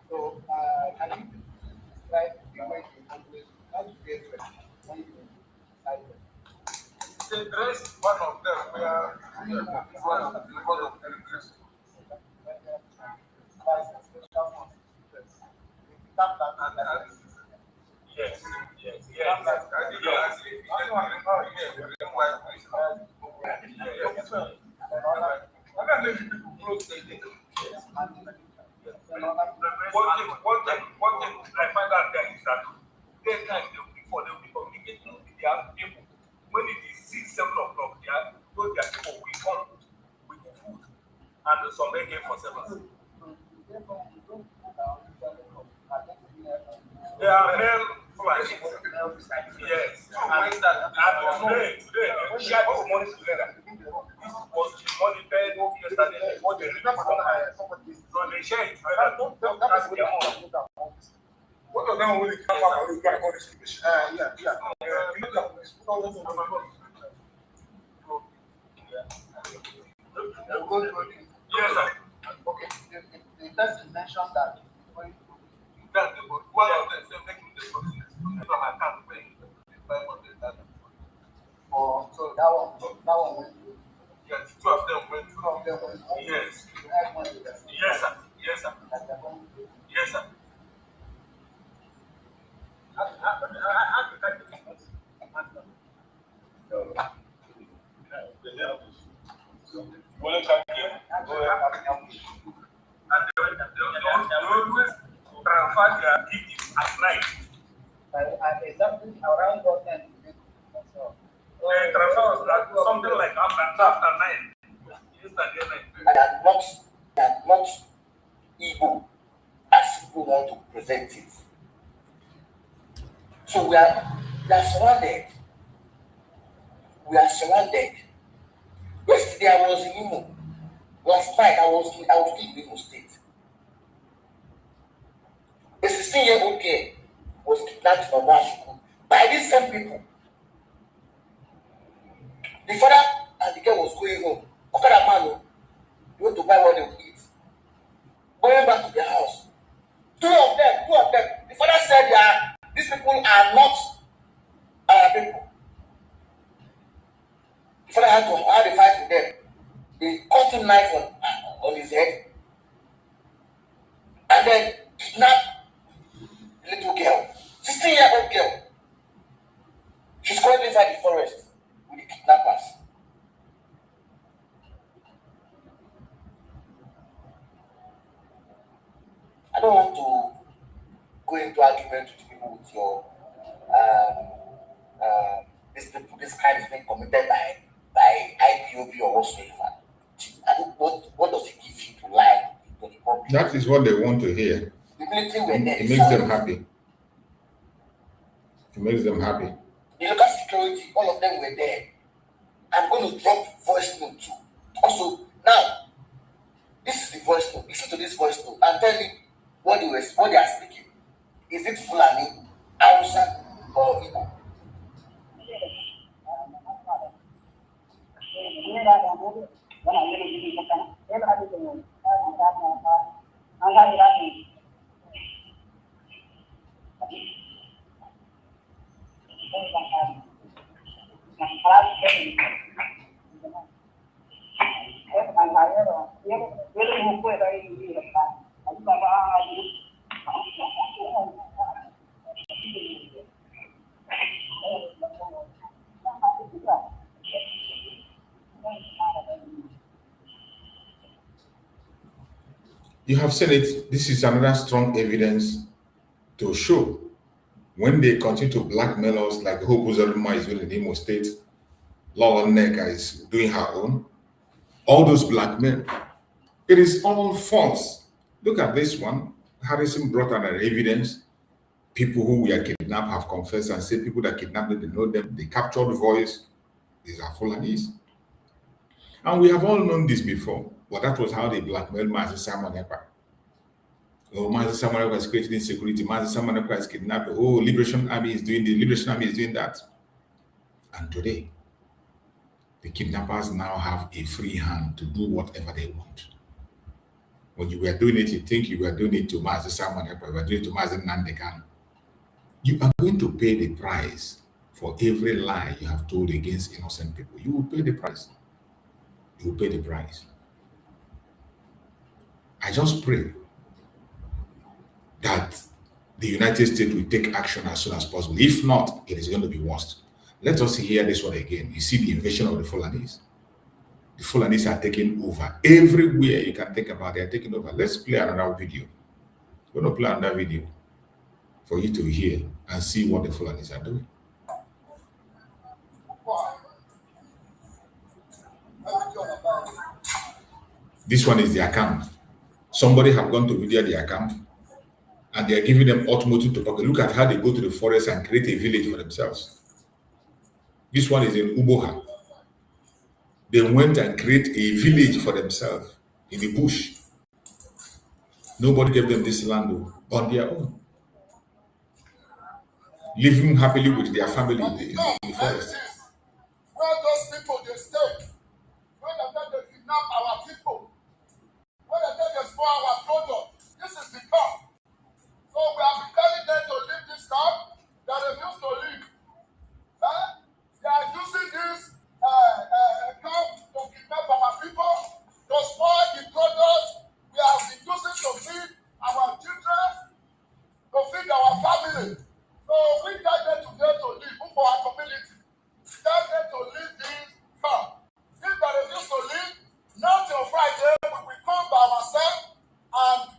So, can you describe the way you accomplish how to get ready when you decide? The dress, one of them, where one of the dress. Yes. One thing I find out there is that daytime they'll be communicating with their people. When it is 6, 7 o'clock, those their people will come with the food and some AK for 7. They are male flights. Yes. And today, they share this money together. This was the money paid yesterday. What they released so they share it together. That's their own. What of them will come out and all this information? Yes, sir. Okay, the person mentioned that. One of them said making the process. From my account paying 500,000. Oh, so that one went through. Yes, 2 of them went through. 2 of them went through. Yes. Yes, sir. Yes, sir. Yes, sir. And they always transfer their gifts at night. Exactly around what time? The transfer was something like after 9. Yesterday night. They are not Igbo as people want to present it. So we are surrounded. We are surrounded. Yesterday I was in Imo. Last night I was in Igbo State. A 16-year-old girl was kidnapped from Ojukwu by these same people. The father and the girl was going home. Okada man, they went to buy what they would eat. Going back to their house. Two of them. The father said that these people are not our people. The father had a fight with them. They cut him knife on his head. And then kidnapped the little girl. 16-year-old girl. She's currently inside the forest with the kidnappers. I don't want to go into argument with people with your this crime is being committed by IPOB or whatsoever. What does it give you to lie to the public? That is what they want to hear. It makes them happy. It makes them happy. The local security, all of them were there. I'm going to drop voice note too. Also, now, this is the voice note. Listen to this voice note and tell me what they are speaking. Is it Fulani, Hausa, or Igbo? You have seen it. This is another strong evidence to show when they continue to blackmail us, like Hope Uzodinma is doing in Imo State, Lola Neka is doing her own. All those blackmail, it is all false. Look at this one. Harrison brought out an evidence. People who were kidnapped have confessed and said people that kidnapped them, they know them. They captured the voice. These are Fulanis. And we have all known this before. But that was how they blackmailed Mazi Simon Ekpa. Oh, Mazi Simon Ekpa is creating insecurity. Mazi Simon Ekpa is kidnapped. Oh, Liberation Army is doing this. Liberation Army is doing that. And today, the kidnappers now have a free hand to do whatever they want. When you were doing it, you think you were doing it to Mazi Simon Ekpa, you were doing it to Mazi Nnamdi Kanu. You are going to pay the price for every lie you have told against innocent people. You will pay the price. You will pay the price. I just pray that the United States will take action as soon as possible. If not, it is going to be worse. Let us hear this one again. You see the invasion of the Fulanis. The Fulanis are taking over. Everywhere you can think about, they are taking over. Let's play another video. We're going to play another video for you to hear and see what the Fulanis are doing. This one is the account. Somebody have gone to video the account and they are giving them automotive tobacco. Look at how they go to the forest and create a village for themselves. This one is in Uboha. They went and create a village for themselves in the bush. Nobody gave them this land on their own. Living happily with their family in the forest. Where those people they stay, where they kidnap our people, where they spoil our product. This is the camp. So we have been telling them to leave this camp. They refuse to leave. They are using this camp to kidnap our people, to spoil the products we have been using to feed our children, to feed our family. So we tell them today to leave for our community. Tell them to leave this camp. If they refuse to leave, not till Friday, we will come by ourselves and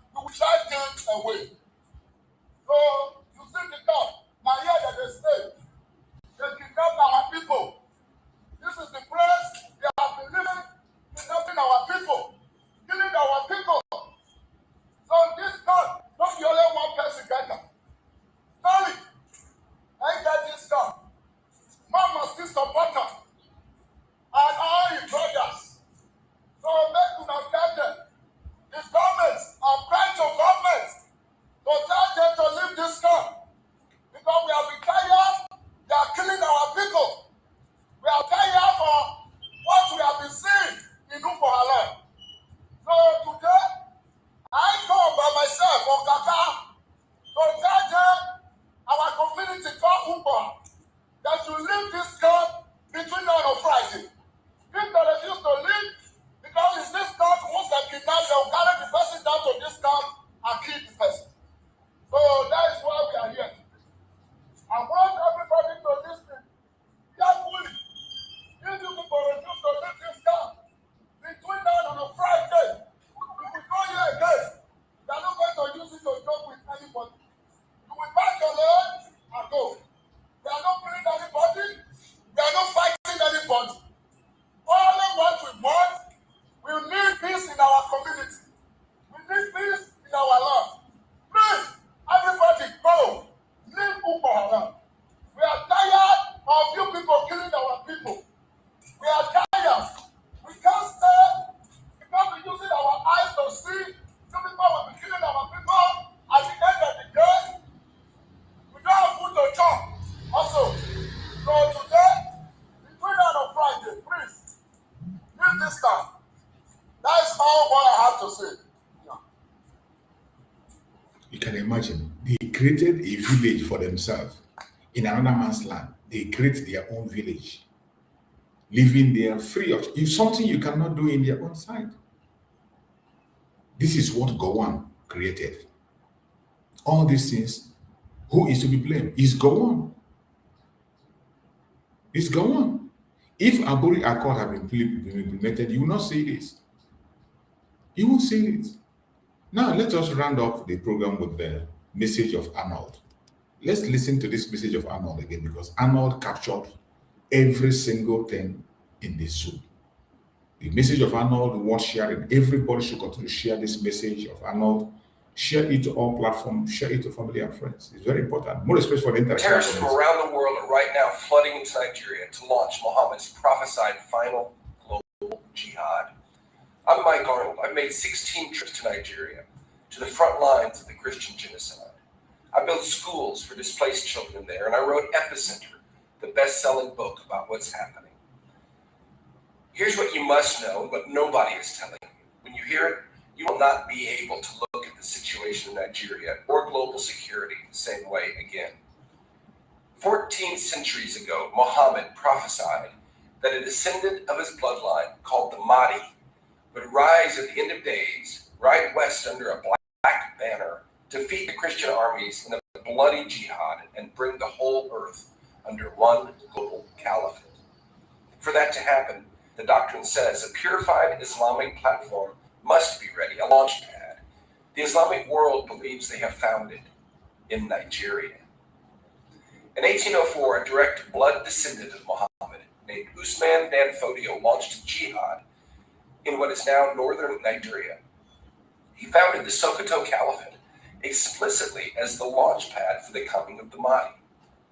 have to say. You can imagine, they created a village for themselves in another man's land. They create their own village, living there free of if something you cannot do in their own side. This is what Gowon created. All these things, who is to be blamed? Is Gowon. It's Gowon. If Aburi Accord had been implemented, you will not see this. You won't see it. Now, let us round up the program with the message of Arnold. Let's listen to this message of Arnold again, because Arnold captured every single thing in this Zoom. The message of Arnold worth sharing. Everybody should continue to share this message of Arnold. Share it to all platforms. Share it to family and friends. It's very important. More especially for the international. Terrorists from around the world are right now flooding into Nigeria to launch Muhammad's prophesied final global jihad. I'm Mike Arnold. I've made 16 trips to Nigeria, to the front lines of the Christian genocide. I built schools for displaced children there, and I wrote Epicenter, the best-selling book about what's happening. Here's what you must know, but nobody is telling you. When you hear it, you will not be able to look at the situation in Nigeria or global security the same way again. 14 centuries ago, Muhammad prophesied that a descendant of his bloodline, called the Mahdi, would rise at the end of days, ride west under a black banner, defeat the Christian armies in a bloody jihad, and bring the whole earth under one global caliphate. For that to happen, the doctrine says a purified Islamic platform must be ready, a launch pad. The Islamic world believes they have found it in Nigeria. In 1804, a direct blood descendant of Muhammad named Usman Dan Fodio launched jihad in what is now northern Nigeria. He founded the Sokoto Caliphate explicitly as the launch pad for the coming of the Mahdi.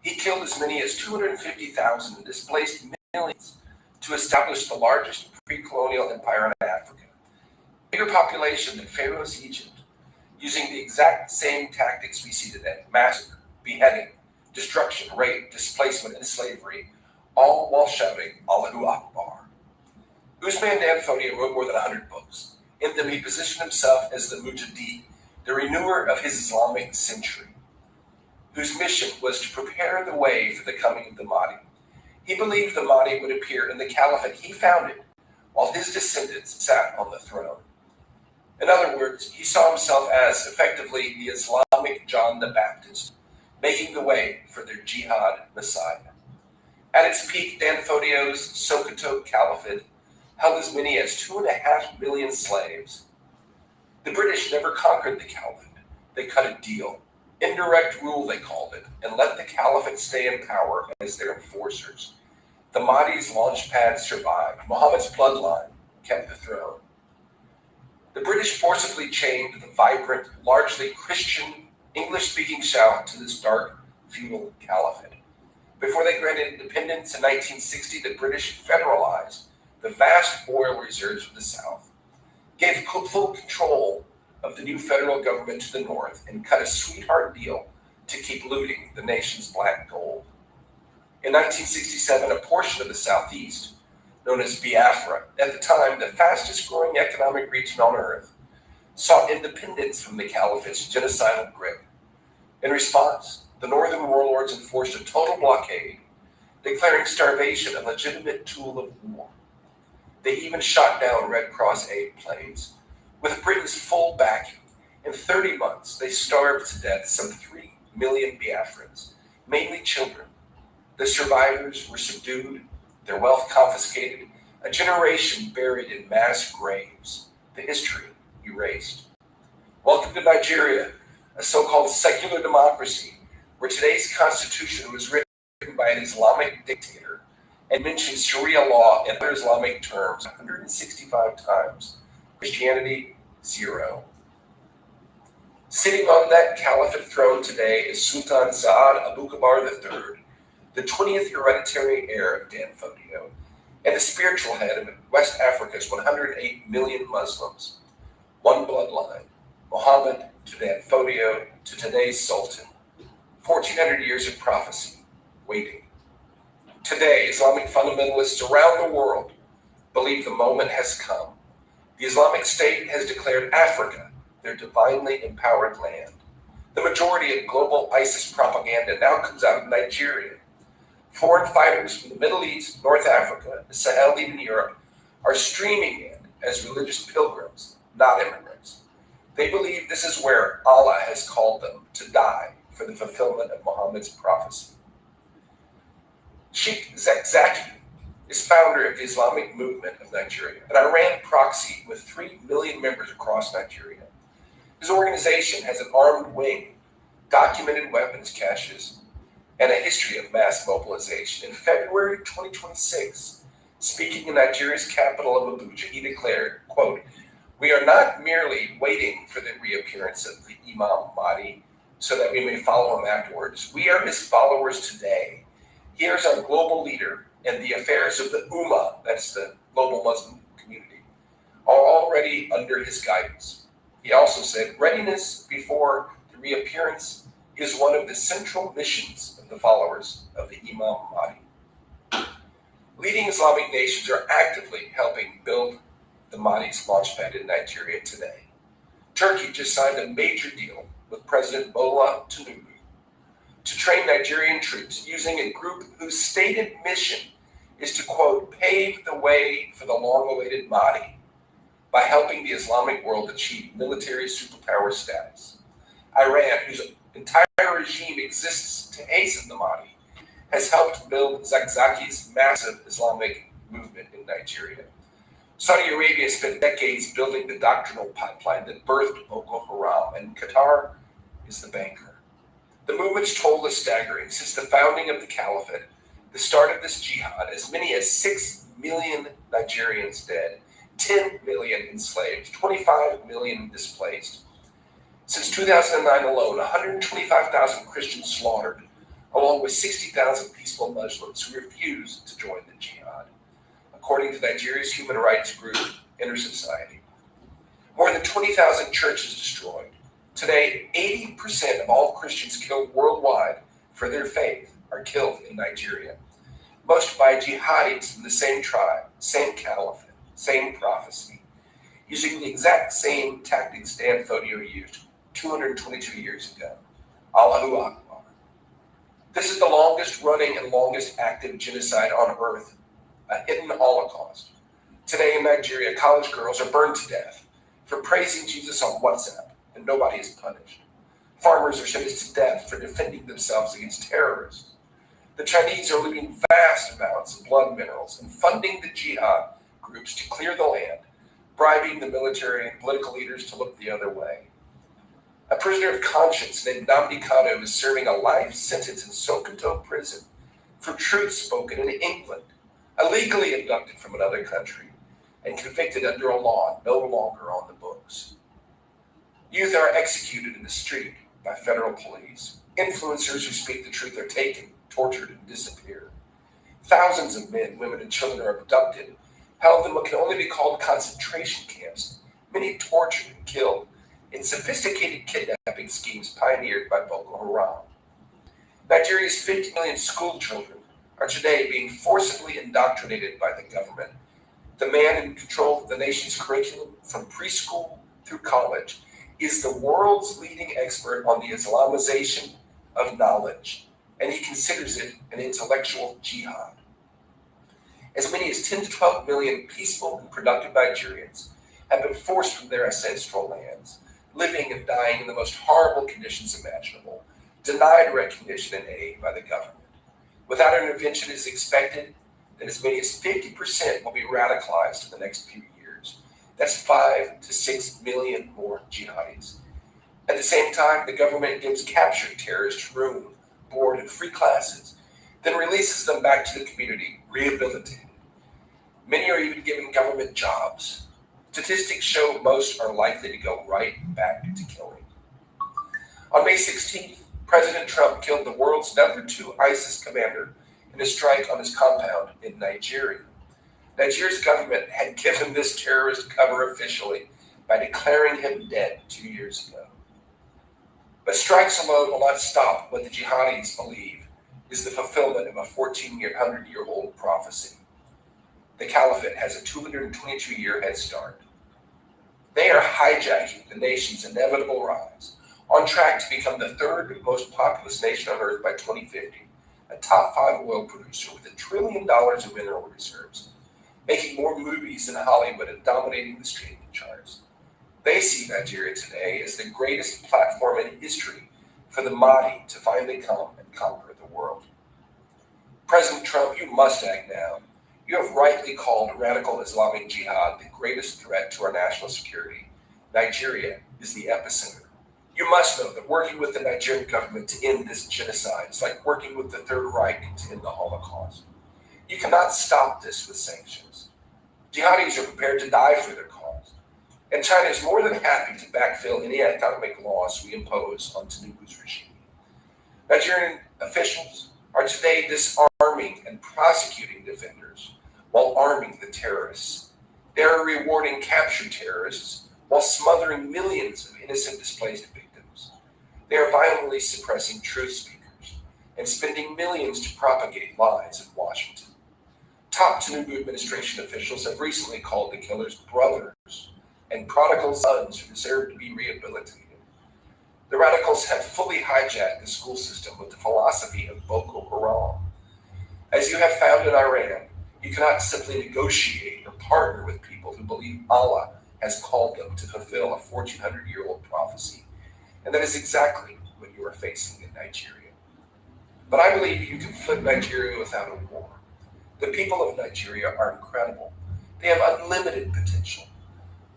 He killed as many as 250,000 and displaced millions to establish the largest pre-colonial empire in Africa. Bigger population than Pharaoh's Egypt, using the exact same tactics we see today: massacre, beheading, destruction, rape, displacement, and slavery, all while shouting Allahu Akbar. Usman Dan Fodio wrote more than 100 books. In them, he positioned himself as the Mujahideen, the renewer of his Islamic century, whose mission was to prepare the way for the coming of the Mahdi. He believed the Mahdi would appear in the caliphate he founded, while his descendants sat on the throne. In other words, he saw himself as effectively the Islamic John the Baptist, making the way for their jihad messiah. At its peak, Dan Fodio's Sokoto Caliphate held as many as 2.5 million slaves. The British never conquered the caliphate. They cut a deal. Indirect rule, they called it, and let the caliphate stay in power as their enforcers. The Mahdi's launch pad survived. Muhammad's bloodline kept the throne. The British forcibly chained the vibrant, largely Christian, English-speaking South to this dark, feudal caliphate. Before they granted independence in 1960, the British federalized the vast oil reserves of the South, gave full control of the new federal government to the north, and cut a sweetheart deal to keep looting the nation's black gold. In 1967, a portion of the Southeast, known as Biafra, at the time the fastest growing economic region on earth, sought independence from the caliphate's genocidal grip. In response, the northern warlords enforced a total blockade, declaring starvation a legitimate tool of war. They even shot down Red Cross aid planes. With Britain's full backing, in 30 months, they starved to death some 3 million Biafrans, mainly children. The survivors were subdued, their wealth confiscated, a generation buried in mass graves, the history erased. Welcome to Nigeria, a so-called secular democracy, where today's constitution was written by an Islamic dictator and mentions Sharia law and other Islamic terms 165 times. Christianity, 0. Sitting on that caliphate throne today is Sultan Saad Abubakar III, the 20th hereditary heir of Dan Fodio, and the spiritual head of West Africa's 108 million Muslims. One bloodline, Muhammad to Dan Fodio to today's Sultan. 1,400 years of prophecy, waiting. Today, Islamic fundamentalists around the world believe the moment has come. The Islamic State has declared Africa their divinely empowered land. The majority of global ISIS propaganda now comes out of Nigeria. Foreign fighters from the Middle East, North Africa, the Sahel, even Europe, are streaming in as religious pilgrims, not immigrants. They believe this is where Allah has called them to die for the fulfillment of Muhammad's prophecy. Sheikh Zakzaki is founder of the Islamic Movement of Nigeria, an Iran proxy with 3 million members across Nigeria. His organization has an armed wing, documented weapons caches, and a history of mass mobilization. In February 2026, speaking in Nigeria's capital of Abuja, he declared, quote, "We are not merely waiting for the reappearance of the Imam Mahdi so that we may follow him afterwards. We are his followers today. He is our global leader, and the affairs of the Ummah," that's the global Muslim community, "are already under his guidance." He also said, "Readiness before the reappearance is one of the central missions of the followers of the Imam Mahdi." Leading Islamic nations are actively helping build the Mahdi's launchpad in Nigeria today. Turkey just signed a major deal with President Bola Tinubu to train Nigerian troops using a group whose stated mission is to, quote, "pave the way for the long-awaited Mahdi by helping the Islamic world achieve military superpower status." Iran, whose entire regime exists to hasten the Mahdi, has helped build Zakzaki's massive Islamic movement in Nigeria. Saudi Arabia spent decades building the doctrinal pipeline that birthed Boko Haram, and Qatar is the banker. The movement's toll is staggering. Since the founding of the caliphate, the start of this jihad, as many as 6 million Nigerians dead, 10 million enslaved, 25 million displaced. Since 2009 alone, 125,000 Christians slaughtered, along with 60,000 peaceful Muslims who refused to join the jihad, according to Nigeria's human rights group, Intersociety. More than 20,000 churches destroyed. Today, 80% of all Christians killed worldwide for their faith are killed in Nigeria, most by jihadis from the same tribe, same caliphate, same prophecy, using the exact same tactics Dan Fodio used 222 years ago. Allahu Akbar. This is the longest running and longest active genocide on earth, a hidden Holocaust. Today in Nigeria, college girls are burned to death for praising Jesus on WhatsApp, and nobody is punished. Farmers are sentenced to death for defending themselves against terrorists. The Chinese are looting vast amounts of blood minerals and funding the jihad groups to clear the land, bribing the military and political leaders to look the other way. A prisoner of conscience named Nnamdi Kanu is serving a life sentence in Sokoto prison for truth spoken in England, illegally abducted from another country and convicted under a law no longer on the books. Youth are executed in the street by federal police. Influencers who speak the truth are taken, tortured, and disappear. Thousands of men, women, and children are abducted, held in what can only be called concentration camps, many tortured and killed in sophisticated kidnapping schemes pioneered by Boko Haram. Nigeria's 50 million school children are today being forcibly indoctrinated by the government. The man in control of the nation's curriculum from preschool through college is the world's leading expert on the Islamization of knowledge, and he considers it an intellectual jihad. As many as 10 to 12 million peaceful and productive Nigerians have been forced from their ancestral lands, living and dying in the most horrible conditions imaginable, denied recognition and aid by the government. Without intervention, it is expected that as many as 50% will be radicalized in the next few years. That's 5 to 6 million more jihadis. At the same time, the government gives captured terrorists room, board, and free classes, then releases them back to the community, rehabilitated. Many are even given government jobs. Statistics show most are likely to go right back to killing. On May 16th, President Trump killed the world's #2 ISIS commander in a strike on his compound in Nigeria. Nigeria's government had given this terrorist cover officially by declaring him dead 2 years ago. But strikes alone will not stop what the jihadis believe is the fulfillment of a 1,400-year-old prophecy. The caliphate has a 222-year head start. hijacking the nation's inevitable rise, on track to become the third most populous nation on Earth by 2050, a top 5 oil producer with $1 trillion of mineral reserves, making more movies than Hollywood and dominating the streaming charts. They see Nigeria today as the greatest platform in history for the Mahdi to finally come and conquer the world. President Trump, you must act now. You have rightly called radical Islamic Jihad the greatest threat to our national security. Nigeria is the epicenter. You must know that working with the Nigerian government to end this genocide is like working with the Third Reich to end the Holocaust. You cannot stop this with sanctions. Jihadis are prepared to die for their cause, and China is more than happy to backfill any economic loss we impose on Tinubu's regime. Nigerian officials are today disarming and prosecuting defenders while arming the terrorists. They are rewarding captured terrorists while smothering millions of innocent displaced victims. They are violently suppressing truth speakers and spending millions to propagate lies in Washington. Top Tinubu administration officials have recently called the killers brothers and prodigal sons who deserve to be rehabilitated. The radicals have fully hijacked the school system with the philosophy of Boko Haram. As you have found in Iran, you cannot simply negotiate or partner with people who believe Allah has called them to fulfill a 1,400-year-old prophecy. And that is exactly what you are facing in Nigeria. But I believe you can flip Nigeria without a war. The people of Nigeria are incredible. They have unlimited potential.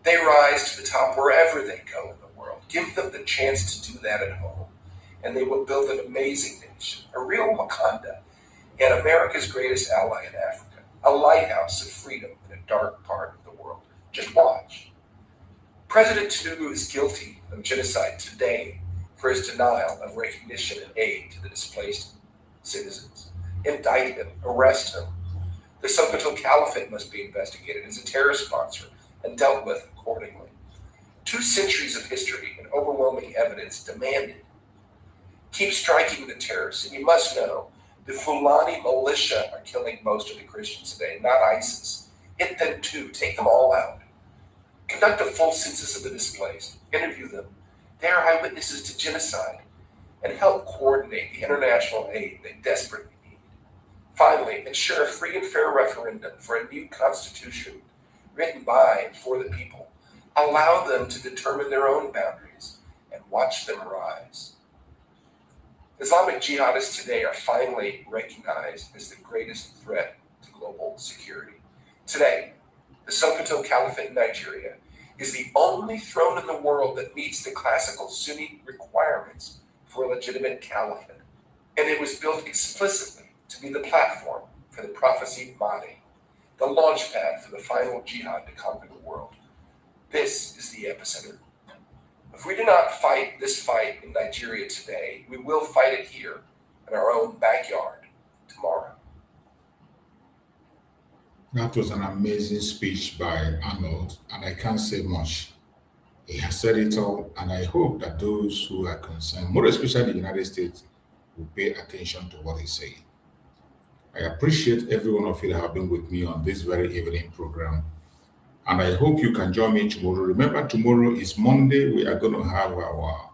They rise to the top wherever they go in the world. Give them the chance to do that at home, and they will build an amazing nation, a real Wakanda, and America's greatest ally in Africa, a lighthouse of freedom in a dark part of the world. Just watch. President Tinubu is guilty of genocide today for his denial of recognition and aid to the displaced citizens. Indict him, arrest him. The Sokoto Caliphate must be investigated as a terrorist sponsor and dealt with accordingly. 2 centuries of history and overwhelming evidence demand it. Keep striking the terrorists, and you must know the Fulani militia are killing most of the Christians today, not ISIS. Hit them too, take them all out. Conduct a full census of the displaced, interview them. They are eyewitnesses to genocide, and help coordinate the international aid they desperately need. Finally, ensure a free and fair referendum for a new constitution written by and for the people. Allow them to determine their own boundaries and watch them rise. Islamic jihadists today are finally recognized as the greatest threat to global security. Today, the Sokoto Caliphate in Nigeria is the only throne in the world that meets the classical Sunni requirements for a legitimate caliphate. And it was built explicitly to be the platform for the prophesied Mahdi, the launch pad for the final jihad to conquer the world. This is the epicenter. If we do not fight this fight in Nigeria today, we will fight it here in our own backyard tomorrow. That was an amazing speech by Arnold, and I can't say much. He has said it all, and I hope that those who are concerned, more especially the United States, will pay attention to what he's saying. I appreciate every one of you that have been with me on this very evening program, and I hope you can join me tomorrow. Remember, tomorrow is Monday. We are going to have our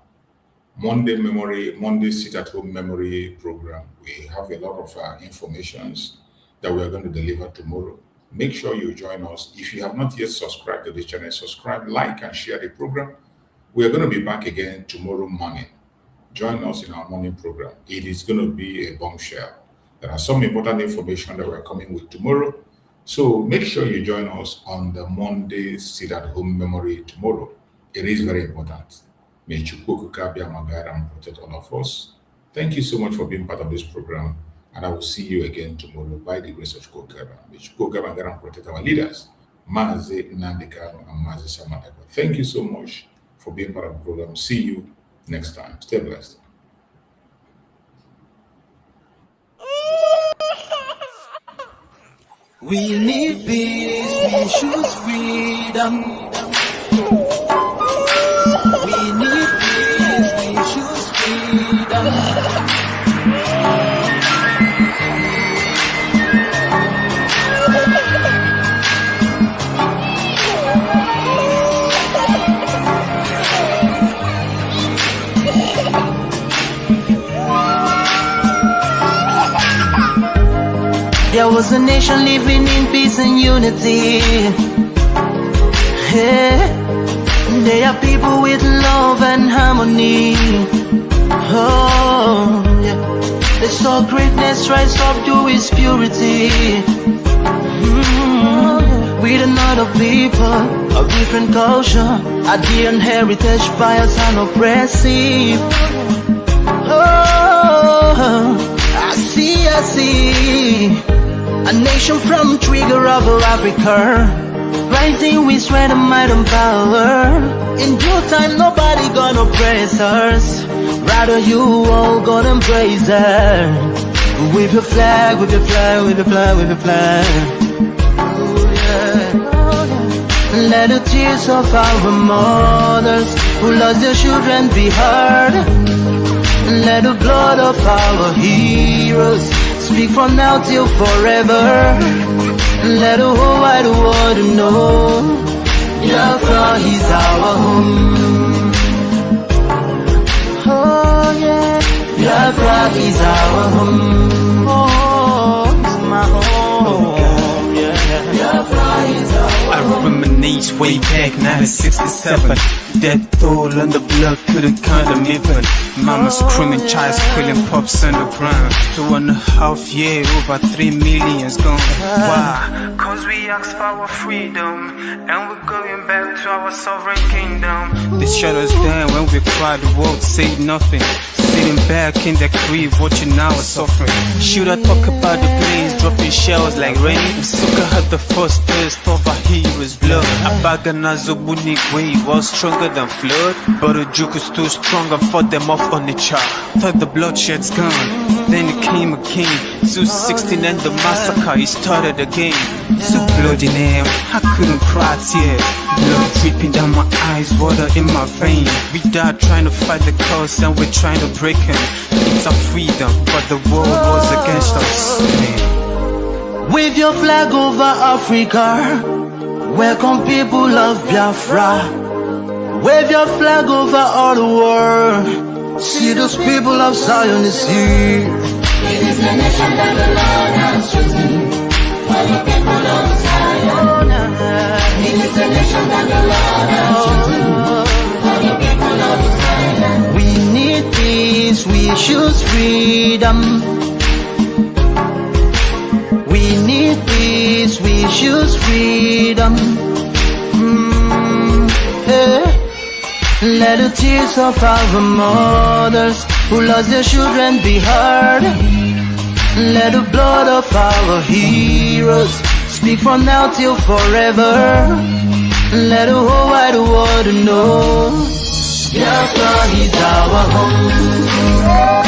Monday sit-at-home memory program. We have a lot of informations that we are going to deliver tomorrow. Make sure you join us. If you have not yet subscribed to this channel, subscribe, like, and share the program. We are going to be back again tomorrow morning. Join us in our morning program. It is going to be a bombshell. There are some important information that we're coming with tomorrow. So make sure you join us on the Monday sit-at-home memory tomorrow. It is very important. May Chukwuemeka Odimegwu and protect all of us. Thank you so much for being part of this program, and I will see you again tomorrow by the grace of Chukwuemeka. May Chukwuemeka and protect our leaders, Mazi Nnamdi Kanu and Mazi Samadego. Thank you so much for being part of the program. See you next time. Stay blessed. We need peace, we choose freedom. We need peace, we choose freedom. there was a nation living in peace and unity. Yeah. They are people with love and harmony. Oh, yeah. They saw greatness rise up to its purity. With another people of different culture, a different heritage, bias and oppressive. Oh, I see a nation from trigger of Africa, rising with strength and might and power. In due time, nobody gonna oppress us. Rather, you all gonna embrace her. With your flag, with your flag, with your flag, with your flag. Oh, yeah. Let the tears of our mothers who lost their children be heard. Let the blood of our heroes speak from now till forever. Let the whole wide world know Biafra is our home. Oh yeah, Biafra is our home. Oh, it's my home. Yeah, Biafra is our home. I reminisce way back 1967. Death toll on the blood couldn't count them even. Mama screaming, child squealing, pops on the ground. 2.5 years, over 3 million's gone. Why? Cause we asked for our freedom, and we're going back to our sovereign kingdom. They shut us down when we cried, the world said nothing. Sitting back in the crib, watching our suffering. Should I talk about the planes dropping shells like rain? Suka had the first taste of our heroes' blood. Abagana Zobunigwe was stronger than flood, but Ojukwu too strong and fought them off on the chart. Thought the bloodshed's gone, then it came again. 216 and the massacre, it started again. So bloody name, I couldn't cry tears. Blood dripping down my eyes, water in my veins. We died trying to fight the cause and we're trying to break him. It's our freedom, but the world was against us. Wave your flag over Africa. Welcome people of Biafra. Wave your flag over all the world. See those people of Zion is here. It is the nation that the Lord has chosen for the people of Zion. It is the nation that the Lord has chosen for the people of Zion. We need peace, we choose freedom. We need peace, we choose freedom. Yeah. Let the tears of our mothers who lost their children be heard. Let the blood of our heroes speak from now till forever. Let the whole wide world know Biafra is our home.